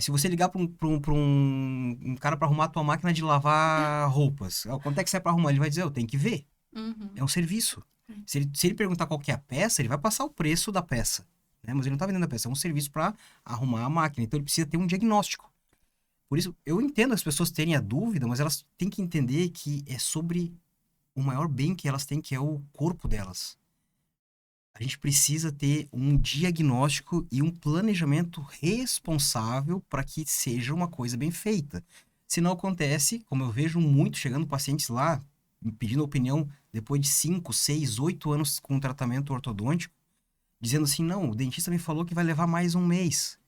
se você ligar pra um cara pra arrumar a tua máquina de lavar roupas, quanto é que sai pra arrumar? Ele vai dizer, eu tenho que ver. É um serviço. Se ele perguntar qual que é a peça, ele vai passar o preço da peça. Né? Mas ele não tá vendendo a peça, é um serviço pra arrumar a máquina. Então ele precisa ter um diagnóstico. Por isso, eu entendo as pessoas terem a dúvida, mas elas têm que entender que é sobre o maior bem que elas têm, que é o corpo delas. A gente precisa ter um diagnóstico e um planejamento responsável para que seja uma coisa bem feita. Se não acontece, como eu vejo muito chegando pacientes lá, me pedindo opinião depois de 5, 6, 8 anos com tratamento ortodôntico, dizendo assim, não, o dentista me falou que vai levar mais um mês.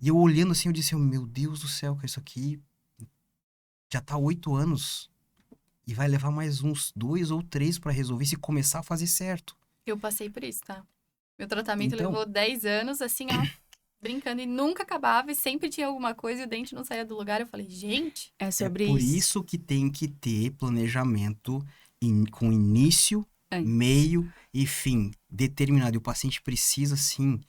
E eu olhando assim, eu disse, meu Deus do céu, que isso aqui já tá 8 anos e vai levar mais uns 2 ou 3 para resolver se começar a fazer certo. Eu passei por isso, tá? Meu tratamento Então- levou 10 anos, assim, ó, brincando, e nunca acabava, e sempre tinha alguma coisa e o dente não saía do lugar. Eu falei, gente, É sobre É por isso. isso que tem que ter planejamento com início, meio e fim determinado. E o paciente precisa, sim,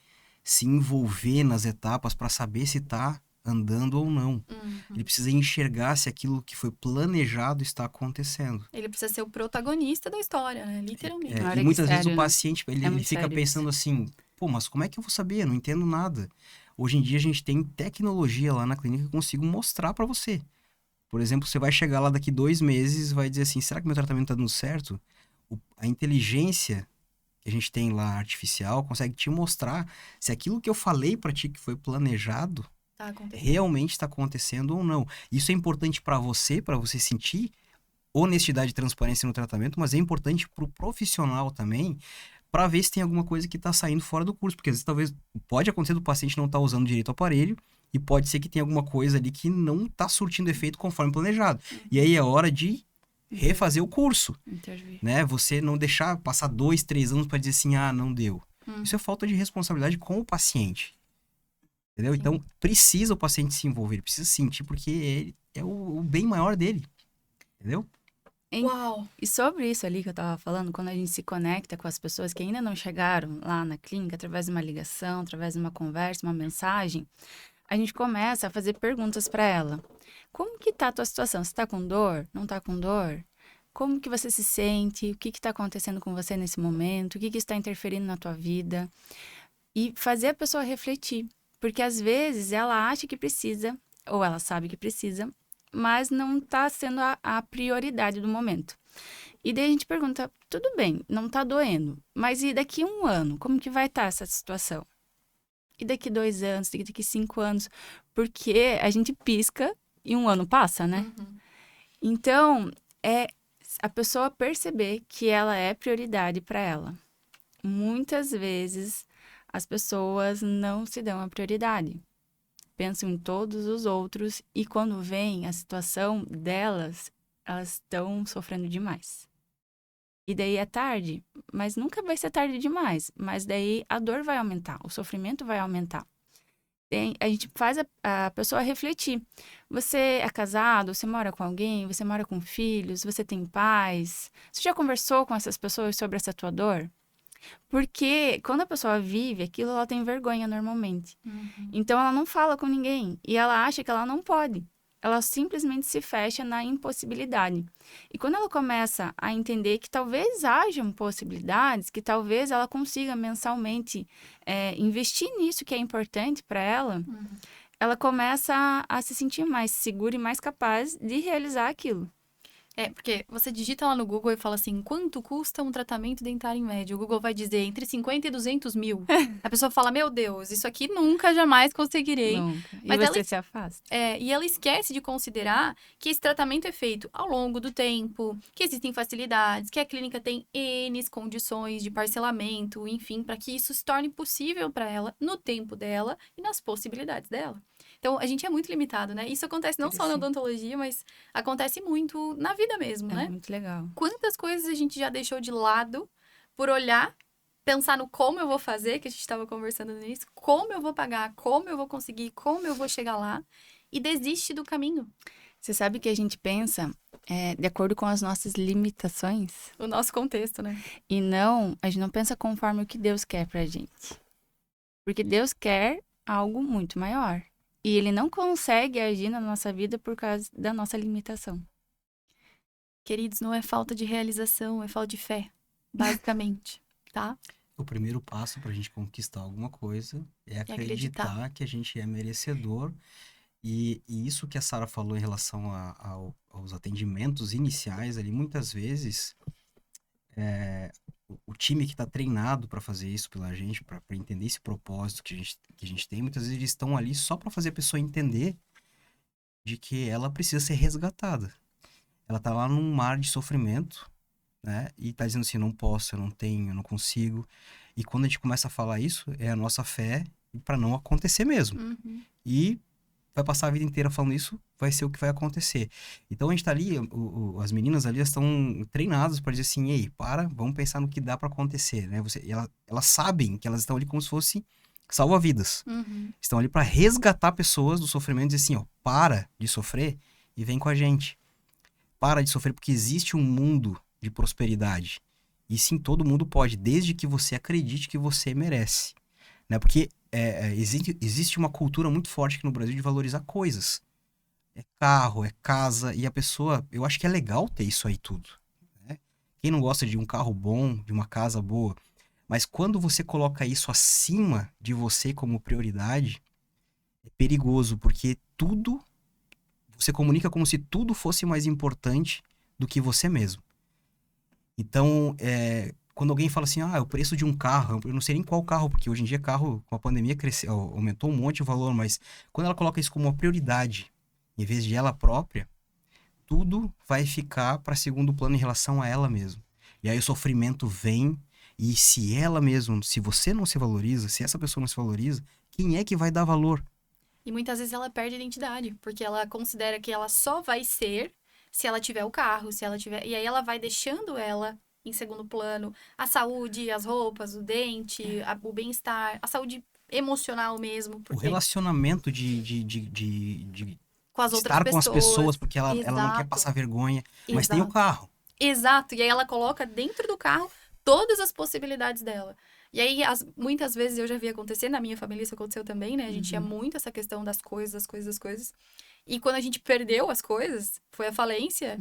se envolver nas etapas para saber se está andando ou não. Ele precisa enxergar se aquilo que foi planejado está acontecendo. ele precisa ser o protagonista da história, né? Literalmente. Olha E que muitas vezes sério, o né? paciente, É ele muito fica sério pensando assim, pô, mas como é que eu vou saber? Eu não entendo nada. Hoje em dia a gente tem tecnologia lá na clínica que eu consigo mostrar para você. Por exemplo, você vai chegar lá daqui 2 meses e vai dizer assim, será que meu tratamento tá dando certo? A inteligência que a gente tem lá, artificial, consegue te mostrar se aquilo que eu falei para ti que foi planejado Tá acontecendo. realmente está acontecendo ou não. Isso é importante para você sentir honestidade e transparência no tratamento, mas é importante para o profissional também, para ver se tem alguma coisa que está saindo fora do curso, porque às vezes talvez pode acontecer do paciente não estar usando direito o aparelho e pode ser que tenha alguma coisa ali que não está surtindo efeito conforme planejado. E aí é hora de refazer o curso, Intervir. né? Você não deixar passar 2, 3 anos para dizer assim, não deu. Isso é falta de responsabilidade com o paciente. Entendeu? Sim. Então, precisa o paciente se envolver, ele precisa sentir, porque ele é o bem maior dele. Entendeu? Uau! E sobre isso ali que eu tava falando, quando a gente se conecta com as pessoas que ainda não chegaram lá na clínica, através de uma ligação, através de uma conversa, uma mensagem, a gente começa a fazer perguntas para ela. Como que tá a tua situação? Você tá com dor? Não tá com dor? Como que você se sente? O que que tá acontecendo com você nesse momento? O que que está interferindo na tua vida? E fazer a pessoa refletir. Porque às vezes ela acha que precisa, ou ela sabe que precisa, mas não tá sendo a prioridade do momento. E daí a gente pergunta, tudo bem, não tá doendo, mas e daqui 1 ano, como que vai estar essa situação? E daqui 2 anos, daqui 5 anos? Porque a gente pisca e 1 ano passa, né? Uhum. Então, é a pessoa perceber que ela é prioridade para ela. Muitas vezes, as pessoas não se dão a prioridade. Pensam em todos os outros e quando vem a situação delas, elas estão sofrendo demais. E daí é tarde, mas nunca vai ser tarde demais. Mas daí a dor vai aumentar, o sofrimento vai aumentar. A gente faz a pessoa refletir. Você é casado, você mora com alguém, você mora com filhos, você tem pais. Você já conversou com essas pessoas sobre essa tua dor? Porque quando a pessoa vive aquilo, ela tem vergonha normalmente. Uhum. Então ela não fala com ninguém e ela acha que ela não pode. Ela simplesmente se fecha na impossibilidade. E quando ela começa a entender que talvez hajam possibilidades, que talvez ela consiga mensalmente investir nisso que é importante para ela, ela começa a se sentir mais segura e mais capaz de realizar aquilo. Porque você digita lá no Google e fala assim, quanto custa um tratamento dentário em média? O Google vai dizer entre 50 e 200 mil. A pessoa fala, meu Deus, isso aqui nunca, jamais conseguirei. Nunca. E Mas você ela- se afasta. E ela esquece de considerar que esse tratamento é feito ao longo do tempo, que existem facilidades, que a clínica tem N condições de parcelamento, enfim, para que isso se torne possível para ela, no tempo dela e nas possibilidades dela. Então, a gente é muito limitado, né? Isso acontece não só na odontologia, mas acontece muito na vida mesmo, É né? muito legal. Quantas coisas a gente já deixou de lado por olhar, pensar no como eu vou fazer, que a gente estava conversando no início, como eu vou pagar, como eu vou conseguir, como eu vou chegar lá, e desiste do caminho. Você sabe que a gente pensa de acordo com as nossas limitações O nosso contexto, né? e a gente não pensa conforme o que Deus quer pra gente. Porque Deus quer algo muito maior. E Ele não consegue agir na nossa vida por causa da nossa limitação. Queridos, não é falta de realização, é falta de fé, basicamente, tá? O primeiro passo para a gente conquistar alguma coisa é acreditar que a gente é merecedor. E isso que a Sara falou em relação aos atendimentos iniciais ali, muitas vezes o time que está treinado para fazer isso pela gente, para entender esse propósito que a gente tem, muitas vezes eles estão ali só para fazer a pessoa entender de que ela precisa ser resgatada. Ela tá lá num mar de sofrimento, né? E tá dizendo assim, não posso, eu não tenho, eu não consigo. E quando a gente começa a falar isso, é a nossa fé para não acontecer mesmo. Uhum. E vai passar a vida inteira falando isso, vai ser o que vai acontecer. Então a gente tá ali, as meninas ali estão treinadas para dizer assim, ei, vamos pensar no que dá para acontecer, né? Elas sabem que elas estão ali como se fosse salva-vidas. Uhum. Estão ali para resgatar pessoas do sofrimento e dizer assim, ó, para de sofrer e vem com a gente. Para de sofrer porque existe um mundo de prosperidade. E sim, todo mundo pode, desde que você acredite que você merece. Né? Porque existe uma cultura muito forte aqui no Brasil de valorizar coisas. É carro, é casa, e a pessoa... Eu acho que é legal ter isso aí tudo. Né? Quem não gosta de um carro bom, de uma casa boa? Mas quando você coloca isso acima de você como prioridade, é perigoso, porque você comunica como se tudo fosse mais importante do que você mesmo. Então, quando alguém fala assim, o preço de um carro, eu não sei nem qual carro, porque hoje em dia carro, com a pandemia, aumentou um monte o valor, mas quando ela coloca isso como uma prioridade, em vez de ela própria, tudo vai ficar para segundo plano em relação a ela mesma. E aí o sofrimento vem, e se você não se valoriza, se essa pessoa não se valoriza, quem é que vai dar valor? E muitas vezes ela perde a identidade, porque ela considera que ela só vai ser se ela tiver o carro, se ela tiver... E aí ela vai deixando ela em segundo plano. A saúde, as roupas, o dente, o bem-estar, a saúde emocional mesmo. O Porque... relacionamento com as outras estar com as pessoas, porque ela não quer Exato. passar vergonha, mas tem o Exato. carro. Exato. E aí ela coloca dentro do carro todas as possibilidades dela. E aí, muitas vezes eu já vi acontecer, na minha família isso aconteceu também, né? A gente tinha muito essa questão das coisas. E quando a gente perdeu as coisas, foi a falência,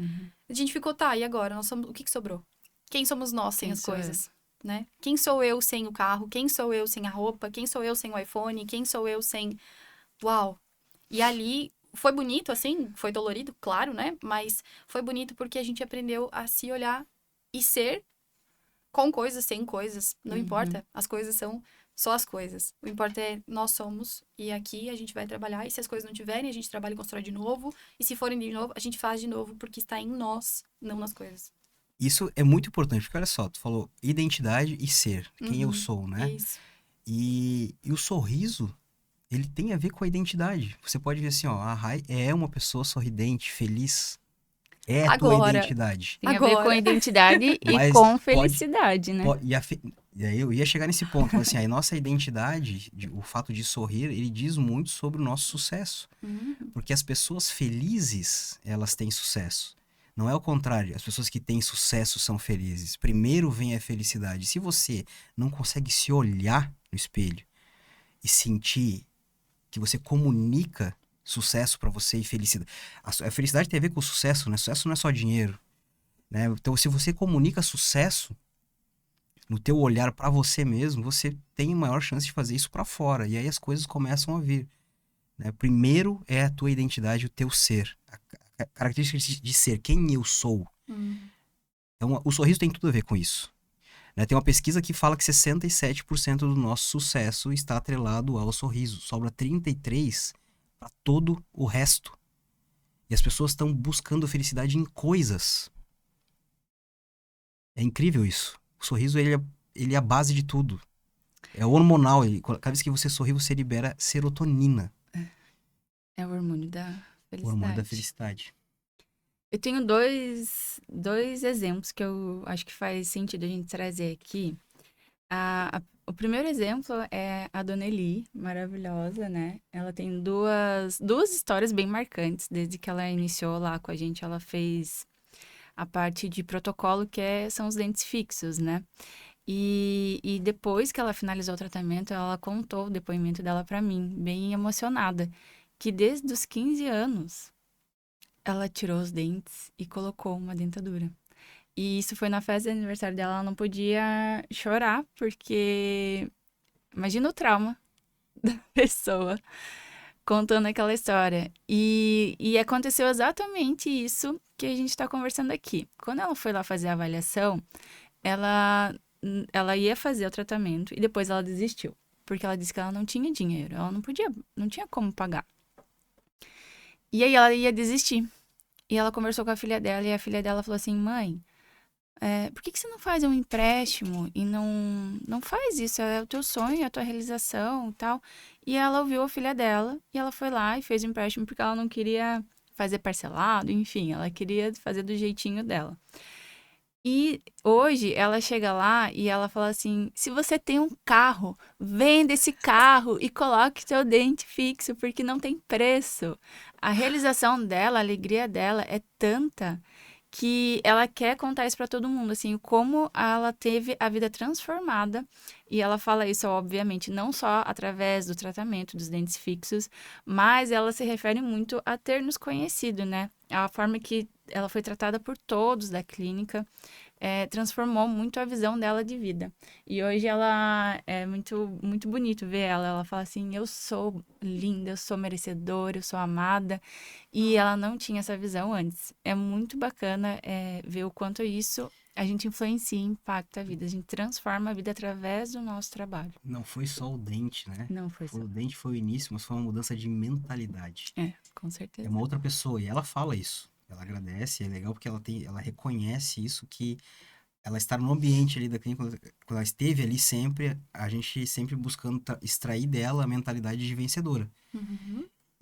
a gente ficou, e agora? O que sobrou? Quem somos nós sem Quem as sou coisas? Né? Quem sou eu sem o carro? Quem sou eu sem a roupa? Quem sou eu sem o iPhone? Quem sou eu sem... Uau! E ali, foi bonito, assim, foi dolorido, claro, né? Mas foi bonito porque a gente aprendeu a se olhar e ser com coisas, sem coisas. Não importa. As coisas são só as coisas. O importa é nós somos e aqui a gente vai trabalhar. E se as coisas não tiverem, a gente trabalha e constrói de novo. E se forem de novo, a gente faz de novo porque está em nós, não nas coisas. Isso é muito importante, porque olha só, tu falou identidade e ser, quem eu sou, né? Isso. E o sorriso, ele tem a ver com a identidade. Você pode ver assim, ó, a Rai é uma pessoa sorridente, feliz. É a tua Agora. identidade. Tem a ver com Agora. identidade e Mas com felicidade, né? E aí eu ia chegar nesse ponto, mas assim, a nossa identidade, o fato de sorrir, ele diz muito sobre o nosso sucesso. Porque as pessoas felizes, elas têm sucesso. Não é o contrário, as pessoas que têm sucesso são felizes. Primeiro vem a felicidade. Se você não consegue se olhar no espelho e sentir que você comunica sucesso pra você e felicidade. A felicidade tem a ver com o sucesso, né? Sucesso não é só dinheiro, né? Então, se você comunica sucesso no teu olhar pra você mesmo, você tem maior chance de fazer isso pra fora. E aí as coisas começam a vir, né? Primeiro é a tua identidade, o teu ser. A característica de ser, quem eu sou. Então, o sorriso tem tudo a ver com isso. Né? Tem uma pesquisa que fala que 67% do nosso sucesso está atrelado ao sorriso. Sobra 33% para todo o resto. E as pessoas estão buscando felicidade em coisas. É incrível isso. O sorriso, ele é a base de tudo. É hormonal. Cada vez que você sorri, você libera serotonina, É o hormônio da o hormônio da felicidade. felicidade. Eu tenho dois exemplos que eu acho que faz sentido a gente trazer aqui. O primeiro exemplo é a Dona Eli, maravilhosa, né? Ela tem duas histórias bem marcantes. Desde que ela iniciou lá com a gente, ela fez a parte de protocolo, são os dentes fixos, né? E depois que ela finalizou o tratamento, ela contou o depoimento dela pra mim, bem emocionada, que desde os 15 anos ela tirou os dentes e colocou uma dentadura. E isso foi na festa de aniversário dela, ela não podia chorar, porque imagina o trauma da pessoa contando aquela história. E aconteceu exatamente isso que a gente está conversando aqui. Quando ela foi lá fazer a avaliação, ela ia fazer o tratamento e depois ela desistiu. Porque ela disse que ela não tinha dinheiro, ela não tinha como pagar. E aí ela ia desistir. E ela conversou com a filha dela e a filha dela falou assim: mãe, por que você não faz um empréstimo e não faz isso? É o teu sonho, é a tua realização e tal. E ela ouviu a filha dela e ela foi lá e fez o empréstimo porque ela não queria fazer parcelado, enfim, ela queria fazer do jeitinho dela. E hoje ela chega lá e ela fala assim: se você tem um carro, venda esse carro e coloque seu dente fixo, porque não tem preço. A realização dela, a alegria dela é tanta que ela quer contar isso para todo mundo, assim, como ela teve a vida transformada. E ela fala isso, obviamente, não só através do tratamento dos dentes fixos, mas ela se refere muito a ter nos conhecido, né? A forma que ela foi tratada por todos da clínica transformou muito a visão dela de vida. E hoje ela é muito, muito bonito ver ela. Ela fala assim: eu sou linda, eu sou merecedora, eu sou amada. E ela não tinha essa visão antes. É muito bacana ver o quanto isso a gente influencia e impacta a vida. A gente transforma a vida através do nosso trabalho. Não foi só o dente, né? Não foi só. O dente foi o início, mas foi uma mudança de mentalidade. Com É certeza. uma outra pessoa. E ela fala isso. Ela agradece, é legal porque ela reconhece isso, que ela está no ambiente ali da clínica, quando ela esteve ali sempre, a gente sempre buscando extrair dela a mentalidade de vencedora.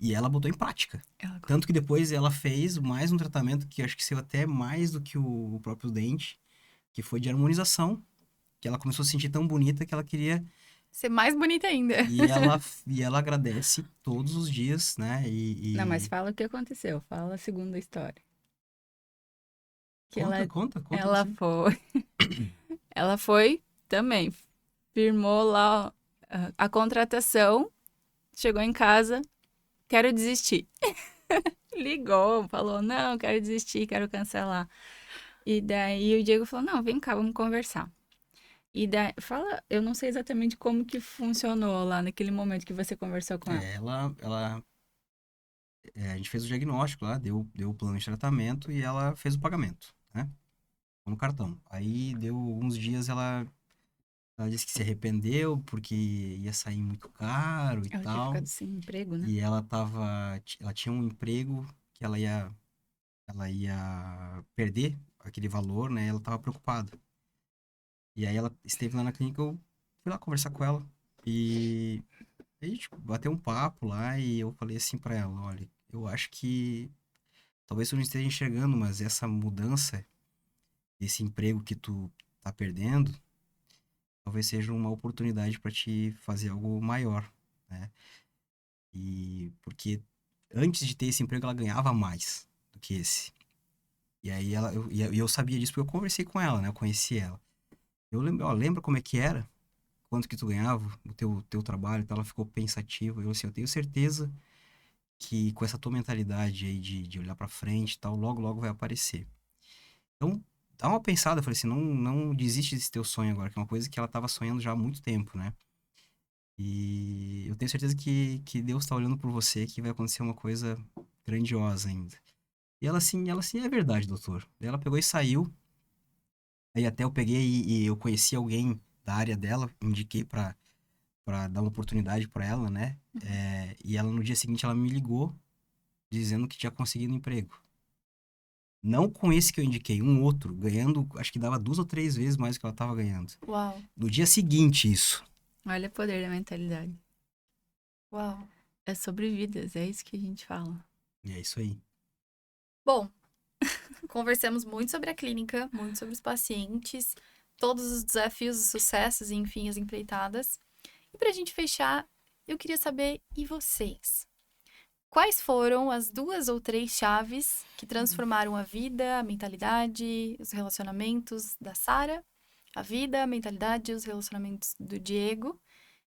E ela botou em prática. Tanto que depois ela fez mais um tratamento que acho que saiu até mais do que o próprio dente, que foi de harmonização, que ela começou a se sentir tão bonita que ela queria... Ser mais bonita ainda. E ela agradece todos os dias, né? Não, mas fala o que aconteceu. Fala a segunda história. Que Conta ela você. foi. Ela foi também. Firmou lá a contratação. Chegou em casa. Quero desistir. Ligou, falou: não, quero desistir, quero cancelar. E daí o Diego falou: não, vem cá, vamos conversar. E daí, eu não sei exatamente como que funcionou lá naquele momento que você conversou com ela. Ela a gente fez o diagnóstico lá, deu o plano de tratamento e ela fez o pagamento, né? No cartão. Aí deu alguns dias, ela disse que se arrependeu porque ia sair muito caro e Ela tinha tal. ficado sem emprego, né? E ela tinha um emprego que ela ia perder aquele valor, né? Ela tava preocupada. E aí ela esteve lá na clínica, eu fui lá conversar com ela. E a gente bateu um papo lá e eu falei assim pra ela, olha, eu acho que talvez tu não esteja enxergando, mas essa mudança, esse emprego que tu tá perdendo, talvez seja uma oportunidade para te fazer algo maior, né? E porque antes de ter esse emprego ela ganhava mais do que esse. E aí eu sabia disso porque eu conversei com ela, né? Eu conheci ela. Eu lembro, ó, lembra como é que era? Quanto que tu ganhava, o teu trabalho, então ela ficou pensativa. Eu assim, eu tenho certeza que com essa tua mentalidade aí de olhar pra frente e tal, logo, logo vai aparecer. Então, dá uma pensada, eu falei assim, não desiste desse teu sonho agora, que é uma coisa que ela tava sonhando já há muito tempo, né? E eu tenho certeza que Deus tá olhando por você, que vai acontecer uma coisa grandiosa ainda. E ela assim, é verdade, doutor. Daí ela pegou e saiu. Aí até eu peguei e eu conheci alguém da área dela, indiquei pra dar uma oportunidade pra ela, né? E ela no dia seguinte ela me ligou dizendo que tinha conseguido um emprego. Não com esse que eu indiquei, um outro, ganhando, acho que dava 2 ou 3 vezes mais do que ela tava ganhando. Uau, No dia seguinte, isso. Olha o poder da mentalidade. uau. É sobre vidas, é isso que a gente fala. E é isso aí. Bom, conversamos muito sobre a clínica, muito sobre os pacientes, todos os desafios, os sucessos e, enfim, as empreitadas. E pra gente fechar, eu queria saber, e vocês? Quais foram as 2 ou 3 chaves que transformaram a vida, a mentalidade, os relacionamentos da Sara, a vida, a mentalidade e os relacionamentos do Diego,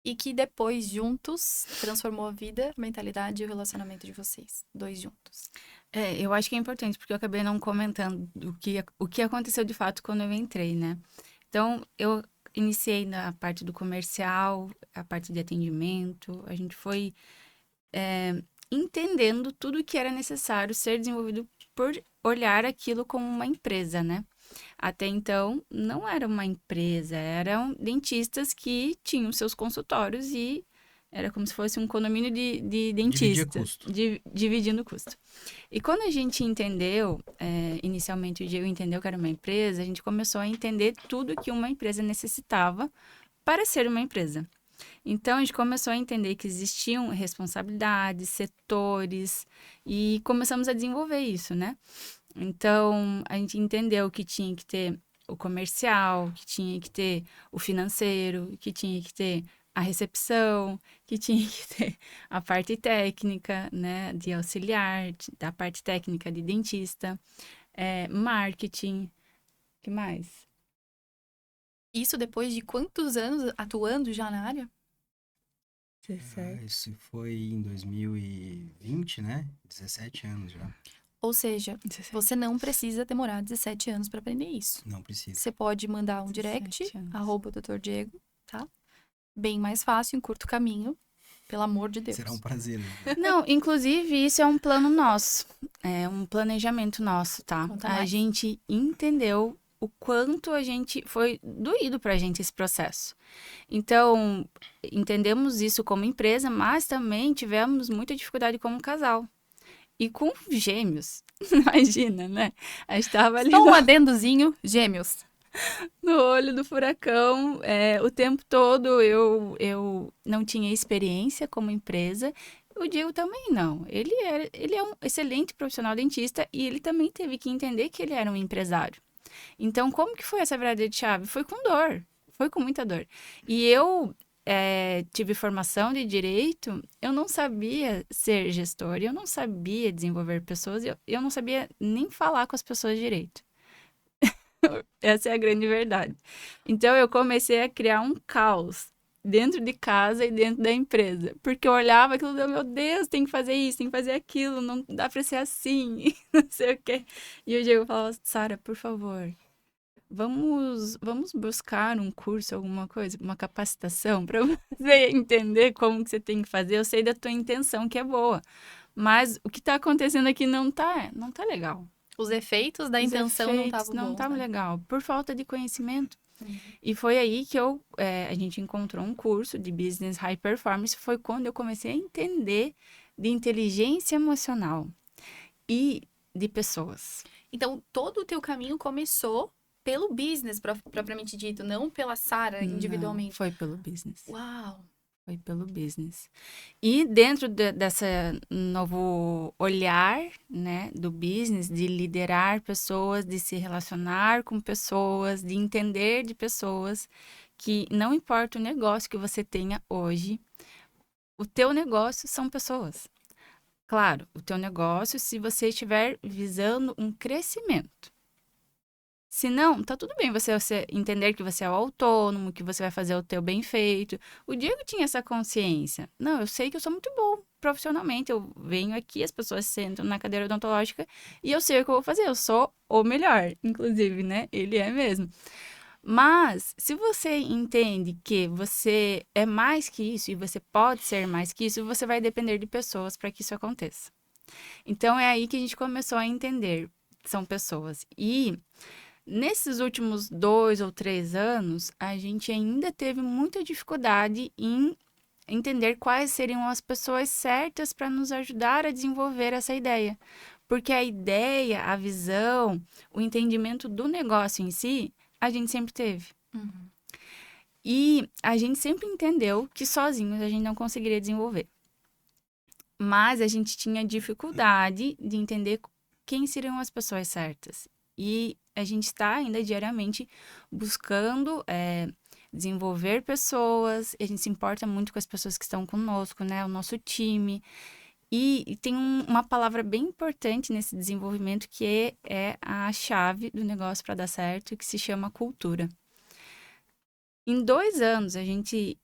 e que depois, juntos, transformou a vida, a mentalidade e o relacionamento de vocês, 2 juntos? Eu acho que é importante, porque eu acabei não comentando o que aconteceu de fato quando eu entrei, né? Então, eu iniciei na parte do comercial, a parte de atendimento, a gente foi entendendo tudo o que era necessário ser desenvolvido por olhar aquilo como uma empresa, né? Até então, não era uma empresa, eram dentistas que tinham seus consultórios e era como se fosse um condomínio de Dividia dentistas, custo. dividindo o custo. E quando a gente entendeu, inicialmente o Diego entendeu que era uma empresa, a gente começou a entender tudo que uma empresa necessitava para ser uma empresa. Então, a gente começou a entender que existiam responsabilidades, setores, e começamos a desenvolver isso, né? Então, a gente entendeu que tinha que ter o comercial, que tinha que ter o financeiro, que tinha que ter a recepção, que tinha que ter a parte técnica, né, de auxiliar, da parte técnica de dentista, marketing, que mais? Isso depois de quantos anos atuando já na área? Isso foi em 2020, né? 17 anos já. Ou seja, 17. você não precisa demorar 17 anos para aprender isso. Não precisa. Você pode mandar um 17 direct, anos. @Dr. Diego, tá? Bem mais fácil, em curto caminho, pelo amor de Deus. Será um prazer. Não, inclusive, isso é um plano nosso. É um planejamento nosso, tá? Conta A mais. gente entendeu o quanto a gente foi doído pra gente esse processo. Então, entendemos isso como empresa, mas também tivemos muita dificuldade como casal. E com gêmeos. Imagina, né? A gente tava ali Só um adendozinho, gêmeos. no olho do furacão, o tempo todo eu não tinha experiência como empresa. O Diego também não. Ele é um excelente profissional dentista e ele também teve que entender que ele era um empresário. Então, como que foi essa virada de chave? Foi com dor, foi com muita dor. E eu tive formação de direito, eu não sabia ser gestor, eu não sabia desenvolver pessoas, eu não sabia nem falar com as pessoas direito. Essa é a grande verdade. Então, eu comecei a criar um caos dentro de casa e dentro da empresa. Porque eu olhava aquilo e eu, meu Deus, tem que fazer isso, tem que fazer aquilo, não dá pra ser assim, não sei o quê. E o Diego falava, Sara, por favor, vamos buscar um curso, alguma coisa, uma capacitação para você entender como que você tem que fazer. Eu sei da tua intenção, que é boa. Mas o que tá acontecendo aqui não tá legal. Os efeitos da Os intenção não efeitos estavam não bons, estavam né? legal, por falta de conhecimento. Uhum. E foi aí que a gente encontrou um curso de Business High Performance. Foi quando eu comecei a entender de inteligência emocional e de pessoas. Então, todo o teu caminho começou pelo business, propriamente dito, não pela Sara Não, individualmente. foi pelo business. Uau! Foi pelo business. E dentro dessa novo olhar, né, do business, de liderar pessoas, de se relacionar com pessoas, de entender de pessoas, que não importa o negócio que você tenha hoje, o teu negócio são pessoas. Claro, o teu negócio, se você estiver visando um crescimento. Se não, tá tudo bem você entender que você é o autônomo, que você vai fazer o teu bem feito. O Diego tinha essa consciência. Não, eu sei que eu sou muito bom profissionalmente. Eu venho aqui, as pessoas sentam na cadeira odontológica e eu sei o que eu vou fazer. Eu sou o melhor, inclusive, né? Ele é mesmo. Mas, se você entende que você é mais que isso e você pode ser mais que isso, você vai depender de pessoas para que isso aconteça. Então, é aí que a gente começou a entender. São pessoas. E nesses últimos 2 ou 3 anos, a gente ainda teve muita dificuldade em entender quais seriam as pessoas certas para nos ajudar a desenvolver essa ideia. Porque a ideia, a visão, o entendimento do negócio em si, a gente sempre teve. Uhum. E a gente sempre entendeu que sozinhos a gente não conseguiria desenvolver. Mas a gente tinha dificuldade de entender quem seriam as pessoas certas. E a gente está ainda diariamente buscando desenvolver pessoas, a gente se importa muito com as pessoas que estão conosco, né? O nosso time. E tem uma palavra bem importante nesse desenvolvimento que é a chave do negócio para dar certo, que se chama cultura. Em 2 anos, a gente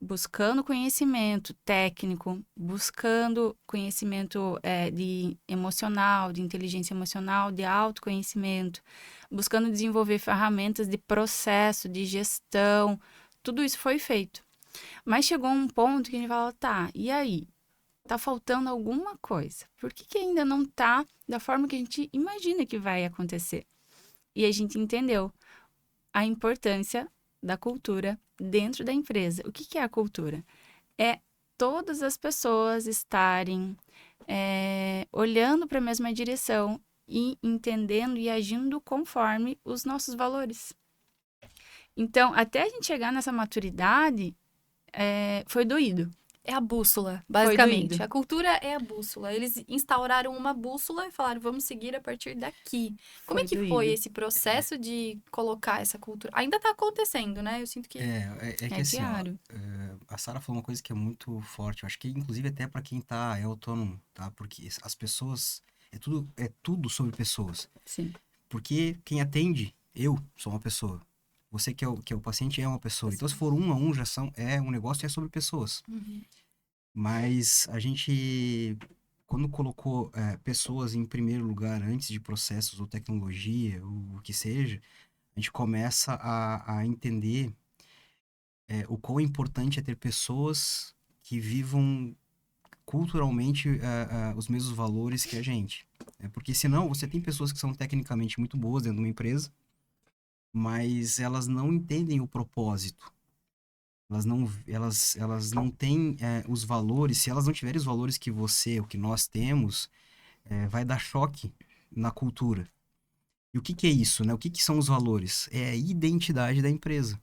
buscando conhecimento técnico, buscando conhecimento de emocional, de inteligência emocional, de autoconhecimento, buscando desenvolver ferramentas de processo, de gestão, tudo isso foi feito. Mas chegou um ponto que a gente fala, tá, e aí? Tá faltando alguma coisa. Por que ainda não tá da forma que a gente imagina que vai acontecer? E a gente entendeu a importância da cultura dentro da empresa. O que é a cultura? É todas as pessoas estarem olhando para a mesma direção e entendendo e agindo conforme os nossos valores. Então, até a gente chegar nessa maturidade, foi doído. É a bússola, basicamente. doído. A cultura é a bússola. Eles instauraram uma bússola e falaram, vamos seguir a partir daqui. Como é que doído. foi esse processo de colocar essa cultura? Ainda tá acontecendo, né? Eu sinto que... É que assim, ó, diário. a Sara falou uma coisa que é muito forte. Eu acho que, inclusive, até para quem é autônomo, tá? Porque as pessoas... É tudo sobre pessoas. Sim. Porque quem atende, eu sou uma pessoa. Você que é o paciente é uma pessoa. Então, se for 1 a 1, um negócio é sobre pessoas. Uhum. Mas a gente, quando colocou pessoas em primeiro lugar antes de processos ou tecnologia, ou o que seja, a gente começa a entender o quão importante é ter pessoas que vivam culturalmente os mesmos valores que a gente. Porque senão você tem pessoas que são tecnicamente muito boas dentro de uma empresa, mas elas não entendem o propósito. Elas não têm os valores. Se elas não tiverem os valores que o que nós temos, vai dar choque na cultura. E o que é isso, né? O que são os valores? É a identidade da empresa.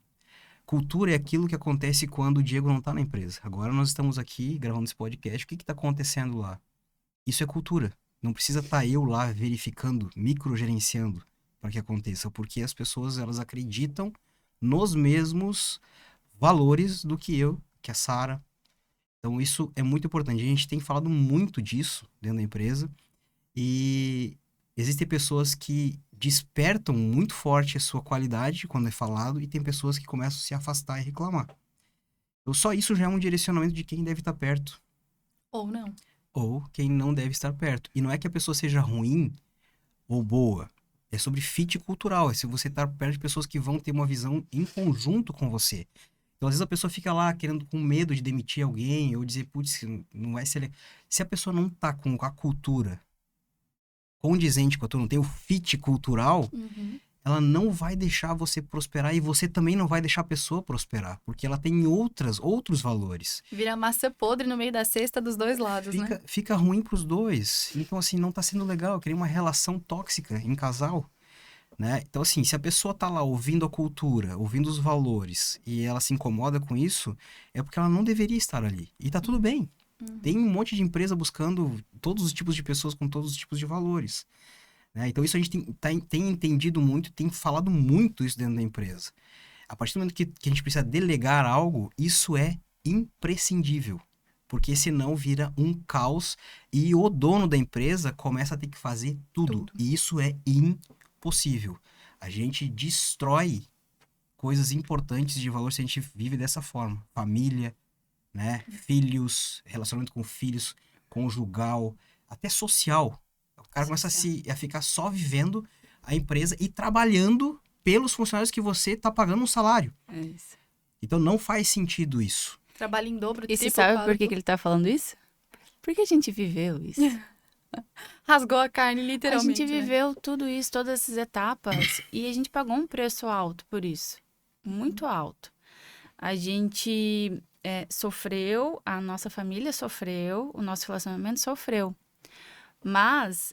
Cultura é aquilo que acontece quando o Diego não está na empresa. Agora nós estamos aqui gravando esse podcast. O que está acontecendo lá? Isso é cultura. Não precisa estar eu lá verificando, microgerenciando para que aconteça, porque as pessoas elas acreditam nos mesmos valores do que que a Sara. Então isso é muito importante. A gente tem falado muito disso dentro da empresa e existem pessoas que despertam muito forte a sua qualidade quando é falado e tem pessoas que começam a se afastar e reclamar. Então só isso já é um direcionamento de quem deve estar perto. Ou não. Ou quem não deve estar perto. E não é que a pessoa seja ruim ou boa. É sobre fit cultural. É se você estar perto de pessoas que vão ter uma visão em conjunto com você. Então, às vezes a pessoa fica lá querendo, com medo de demitir alguém, ou dizer, putz, não vai ser legal. Se a pessoa não tá com a cultura condizente com a tua, não tem o fit cultural, Uhum. ela não vai deixar você prosperar e você também não vai deixar a pessoa prosperar, porque ela tem outros valores. Vira massa podre no meio da cesta dos dois lados, né? Fica ruim pros dois. Então, assim, não tá sendo legal. Cria uma relação tóxica em casal, né? Então, assim, se a pessoa tá lá ouvindo a cultura, ouvindo os valores, e ela se incomoda com isso, é porque ela não deveria estar ali. E tá tudo bem. Tem um monte de empresa buscando todos os tipos de pessoas com todos os tipos de valores, né? Então, isso a gente tem entendido muito, tem falado muito isso dentro da empresa. A partir do momento que a gente precisa delegar algo, isso é imprescindível. Porque senão vira um caos e o dono da empresa começa a ter que fazer tudo. E isso é impossível. A gente destrói coisas importantes de valor se a gente vive dessa forma. Família, né? Filhos, relacionamento com filhos, conjugal, até social. O cara começa a ficar só vivendo a empresa e trabalhando pelos funcionários que você está pagando um salário. É isso. Então não faz sentido isso. Trabalha em dobro, E você triplo, sabe por que quádruplo. que ele tá falando isso? Porque a gente viveu isso. Rasgou a carne, A literalmente. gente viveu tudo isso, todas essas etapas, e a gente pagou um preço alto por isso. Muito alto. A gente sofreu, a nossa família sofreu, o nosso relacionamento sofreu. Mas,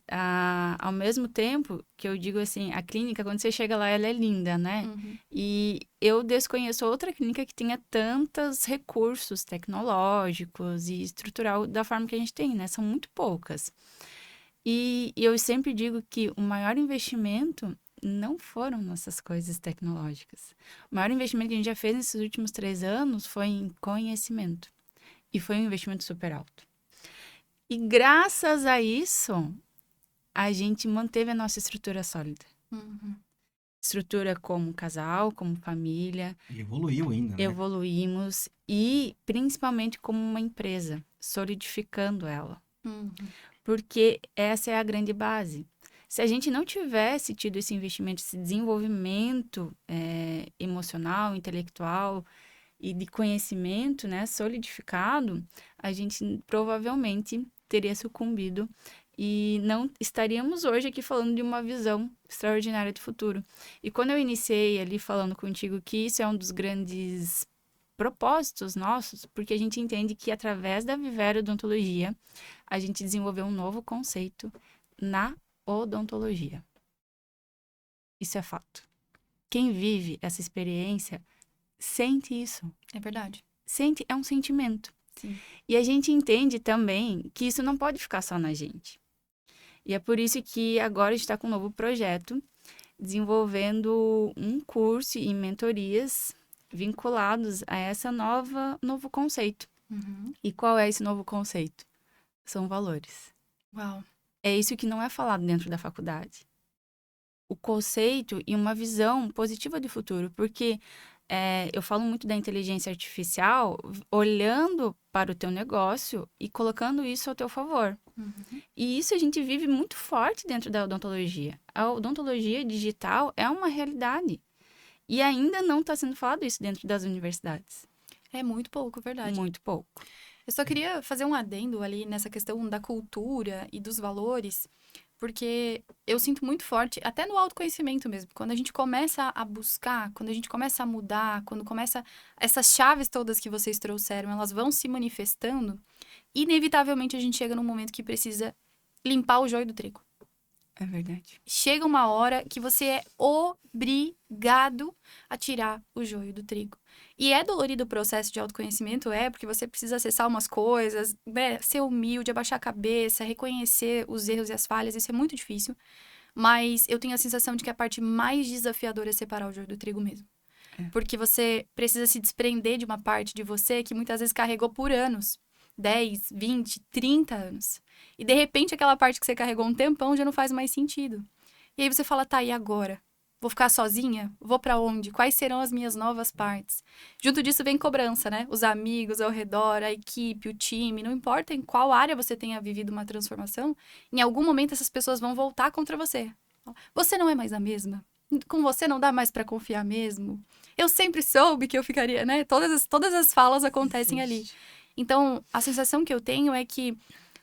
ao mesmo tempo, que eu digo assim, a clínica, quando você chega lá, ela é linda, né? Uhum. E eu desconheço outra clínica que tenha tantos recursos tecnológicos e estrutural da forma que a gente tem, né? São muito poucas. E eu sempre digo que o maior investimento não foram nossas coisas tecnológicas. O maior investimento que a gente já fez nesses últimos 3 anos foi em conhecimento. E foi um investimento super alto. E graças a isso, a gente manteve a nossa estrutura sólida. Uhum. Estrutura como casal, como família, E evoluiu ainda, né? evoluímos e principalmente como uma empresa, solidificando ela. Uhum. Porque essa é a grande base. Se a gente não tivesse tido esse investimento, esse desenvolvimento emocional, intelectual e de conhecimento, né, solidificado, a gente provavelmente teria sucumbido e não estaríamos hoje aqui falando de uma visão extraordinária de futuro. E quando eu iniciei ali falando contigo que isso é um dos grandes propósitos nossos, porque a gente entende que através da Vivero Odontologia, a gente desenvolveu um novo conceito na odontologia. Isso é fato. Quem vive essa experiência sente isso. É verdade. Sente, é um sentimento. Sim. E a gente entende também que isso não pode ficar só na gente. E é por isso que agora a gente está com um novo projeto, desenvolvendo um curso e mentorias vinculados a esse novo conceito. Uhum. E qual é esse novo conceito? São valores. Uau. É isso que não é falado dentro da faculdade. O conceito e uma visão positiva de futuro, porque eu falo muito da inteligência artificial olhando para o teu negócio e colocando isso ao teu favor. Uhum. E isso a gente vive muito forte dentro da odontologia. A odontologia digital é uma realidade. E ainda não está sendo falado isso dentro das universidades. É muito pouco, verdade. Muito pouco. Eu só queria fazer um adendo ali nessa questão da cultura e dos valores, porque eu sinto muito forte, até no autoconhecimento mesmo, quando a gente começa a buscar, quando a gente começa a mudar, quando começa essas chaves todas que vocês trouxeram, elas vão se manifestando, inevitavelmente a gente chega num momento que precisa limpar o joio do trigo. É verdade. Chega uma hora que você é obrigado a tirar o joio do trigo. E é dolorido o processo de autoconhecimento, porque você precisa acessar umas coisas, né? Ser humilde, abaixar a cabeça, reconhecer os erros e as falhas, isso é muito difícil. Mas eu tenho a sensação de que a parte mais desafiadora é separar o joio do trigo mesmo. É. Porque você precisa se desprender de uma parte de você que muitas vezes carregou por anos. 10, 20, 30 anos. E de repente aquela parte que você carregou um tempão já não faz mais sentido. E aí você fala, tá, e agora? Vou ficar sozinha? Vou pra onde? Quais serão as minhas novas partes? Junto disso vem cobrança, né? Os amigos ao redor, a equipe, o time, não importa em qual área você tenha vivido uma transformação, em algum momento essas pessoas vão voltar contra você. Você não é mais a mesma. com você não dá mais pra confiar mesmo? Eu sempre soube que eu ficaria, né? Todas as falas acontecem ali. Então, a sensação que eu tenho é que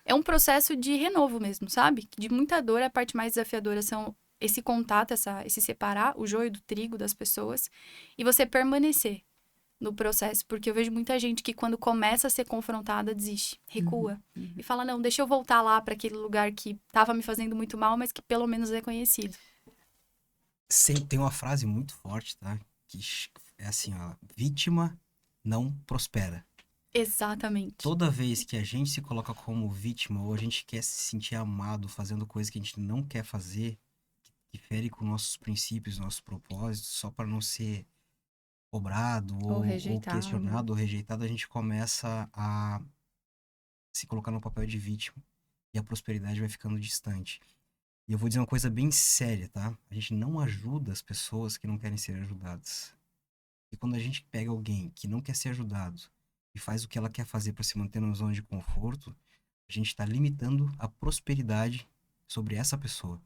é um processo de renovo mesmo, sabe? De muita dor, a parte mais desafiadora são esse contato, esse separar o joio do trigo das pessoas e você permanecer no processo. Porque eu vejo muita gente que quando começa a ser confrontada, desiste, recua. E fala, não, deixa eu voltar lá para aquele lugar que tava me fazendo muito mal, mas que pelo menos é conhecido. Tem uma frase muito forte, tá? Que é assim, ó, vítima não prospera. Exatamente. Toda vez que a gente se coloca como vítima ou a gente quer se sentir amado fazendo coisas que a gente não quer fazer, que fere com nossos princípios, nossos propósitos, só para não ser cobrado ou rejeitado. questionado ou rejeitado, a gente começa a se colocar no papel de vítima e a prosperidade vai ficando distante. E eu vou dizer uma coisa bem séria, tá? A gente não ajuda as pessoas que não querem ser ajudadas. E quando a gente pega alguém que não quer ser ajudado e faz o que ela quer fazer para se manter numa zona de conforto, a gente está limitando a prosperidade sobre essa pessoa.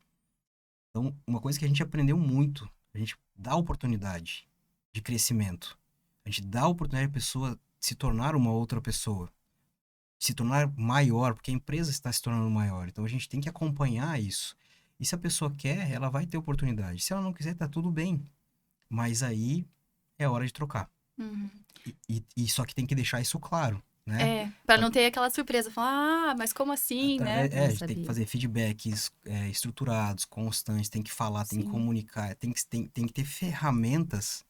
Então, uma coisa que a gente aprendeu muito, a gente dá oportunidade de crescimento. A gente dá a oportunidade à pessoa se tornar uma outra pessoa. Se tornar maior, porque a empresa está se tornando maior. Então, a gente tem que acompanhar isso. E se a pessoa quer, ela vai ter oportunidade. Se ela não quiser, tá tudo bem. Mas aí é hora de trocar. Uhum. E só que tem que deixar isso claro, né? Pra não ter aquela surpresa. Falar, mas como assim, né? A gente tem sabia. que fazer feedbacks estruturados, constantes, tem que falar, tem que Sim. comunicar, tem que ter ferramentas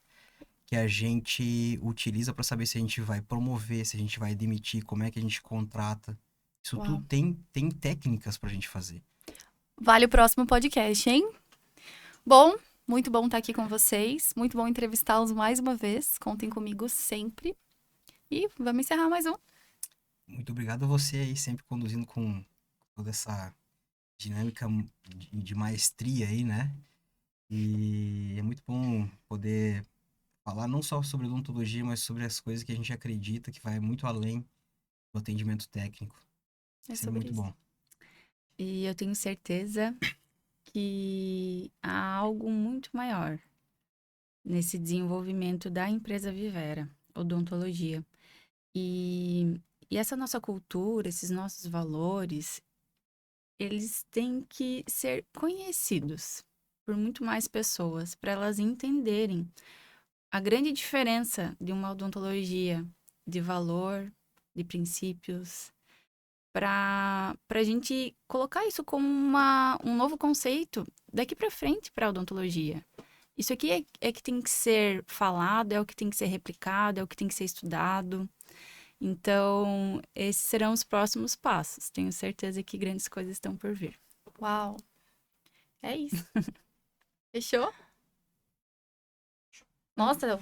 que a gente utiliza para saber se a gente vai promover, se a gente vai demitir, como é que a gente contrata. Isso Uau. tudo tem técnicas pra gente fazer. Vale o próximo podcast, hein? Bom, muito bom estar aqui com vocês. Muito bom entrevistá-los mais uma vez. Contem comigo sempre. E vamos encerrar mais um. Muito obrigado a você aí, sempre conduzindo com toda essa dinâmica de maestria aí, né? E é muito bom poder falar não só sobre odontologia, mas sobre as coisas que a gente acredita que vai muito além do atendimento técnico. É Isso é sobre muito isso. bom. E eu tenho certeza que há algo muito maior nesse desenvolvimento da empresa Vivera, odontologia. E essa nossa cultura, esses nossos valores, eles têm que ser conhecidos por muito mais pessoas, para elas entenderem a grande diferença de uma odontologia de valor, de princípios, para a gente colocar isso como um novo conceito daqui para frente para a odontologia. Isso aqui é que tem que ser falado, é o que tem que ser replicado, é o que tem que ser estudado. Então, esses serão os próximos passos. Tenho certeza que grandes coisas estão por vir. Uau. É isso. Fechou? Nossa,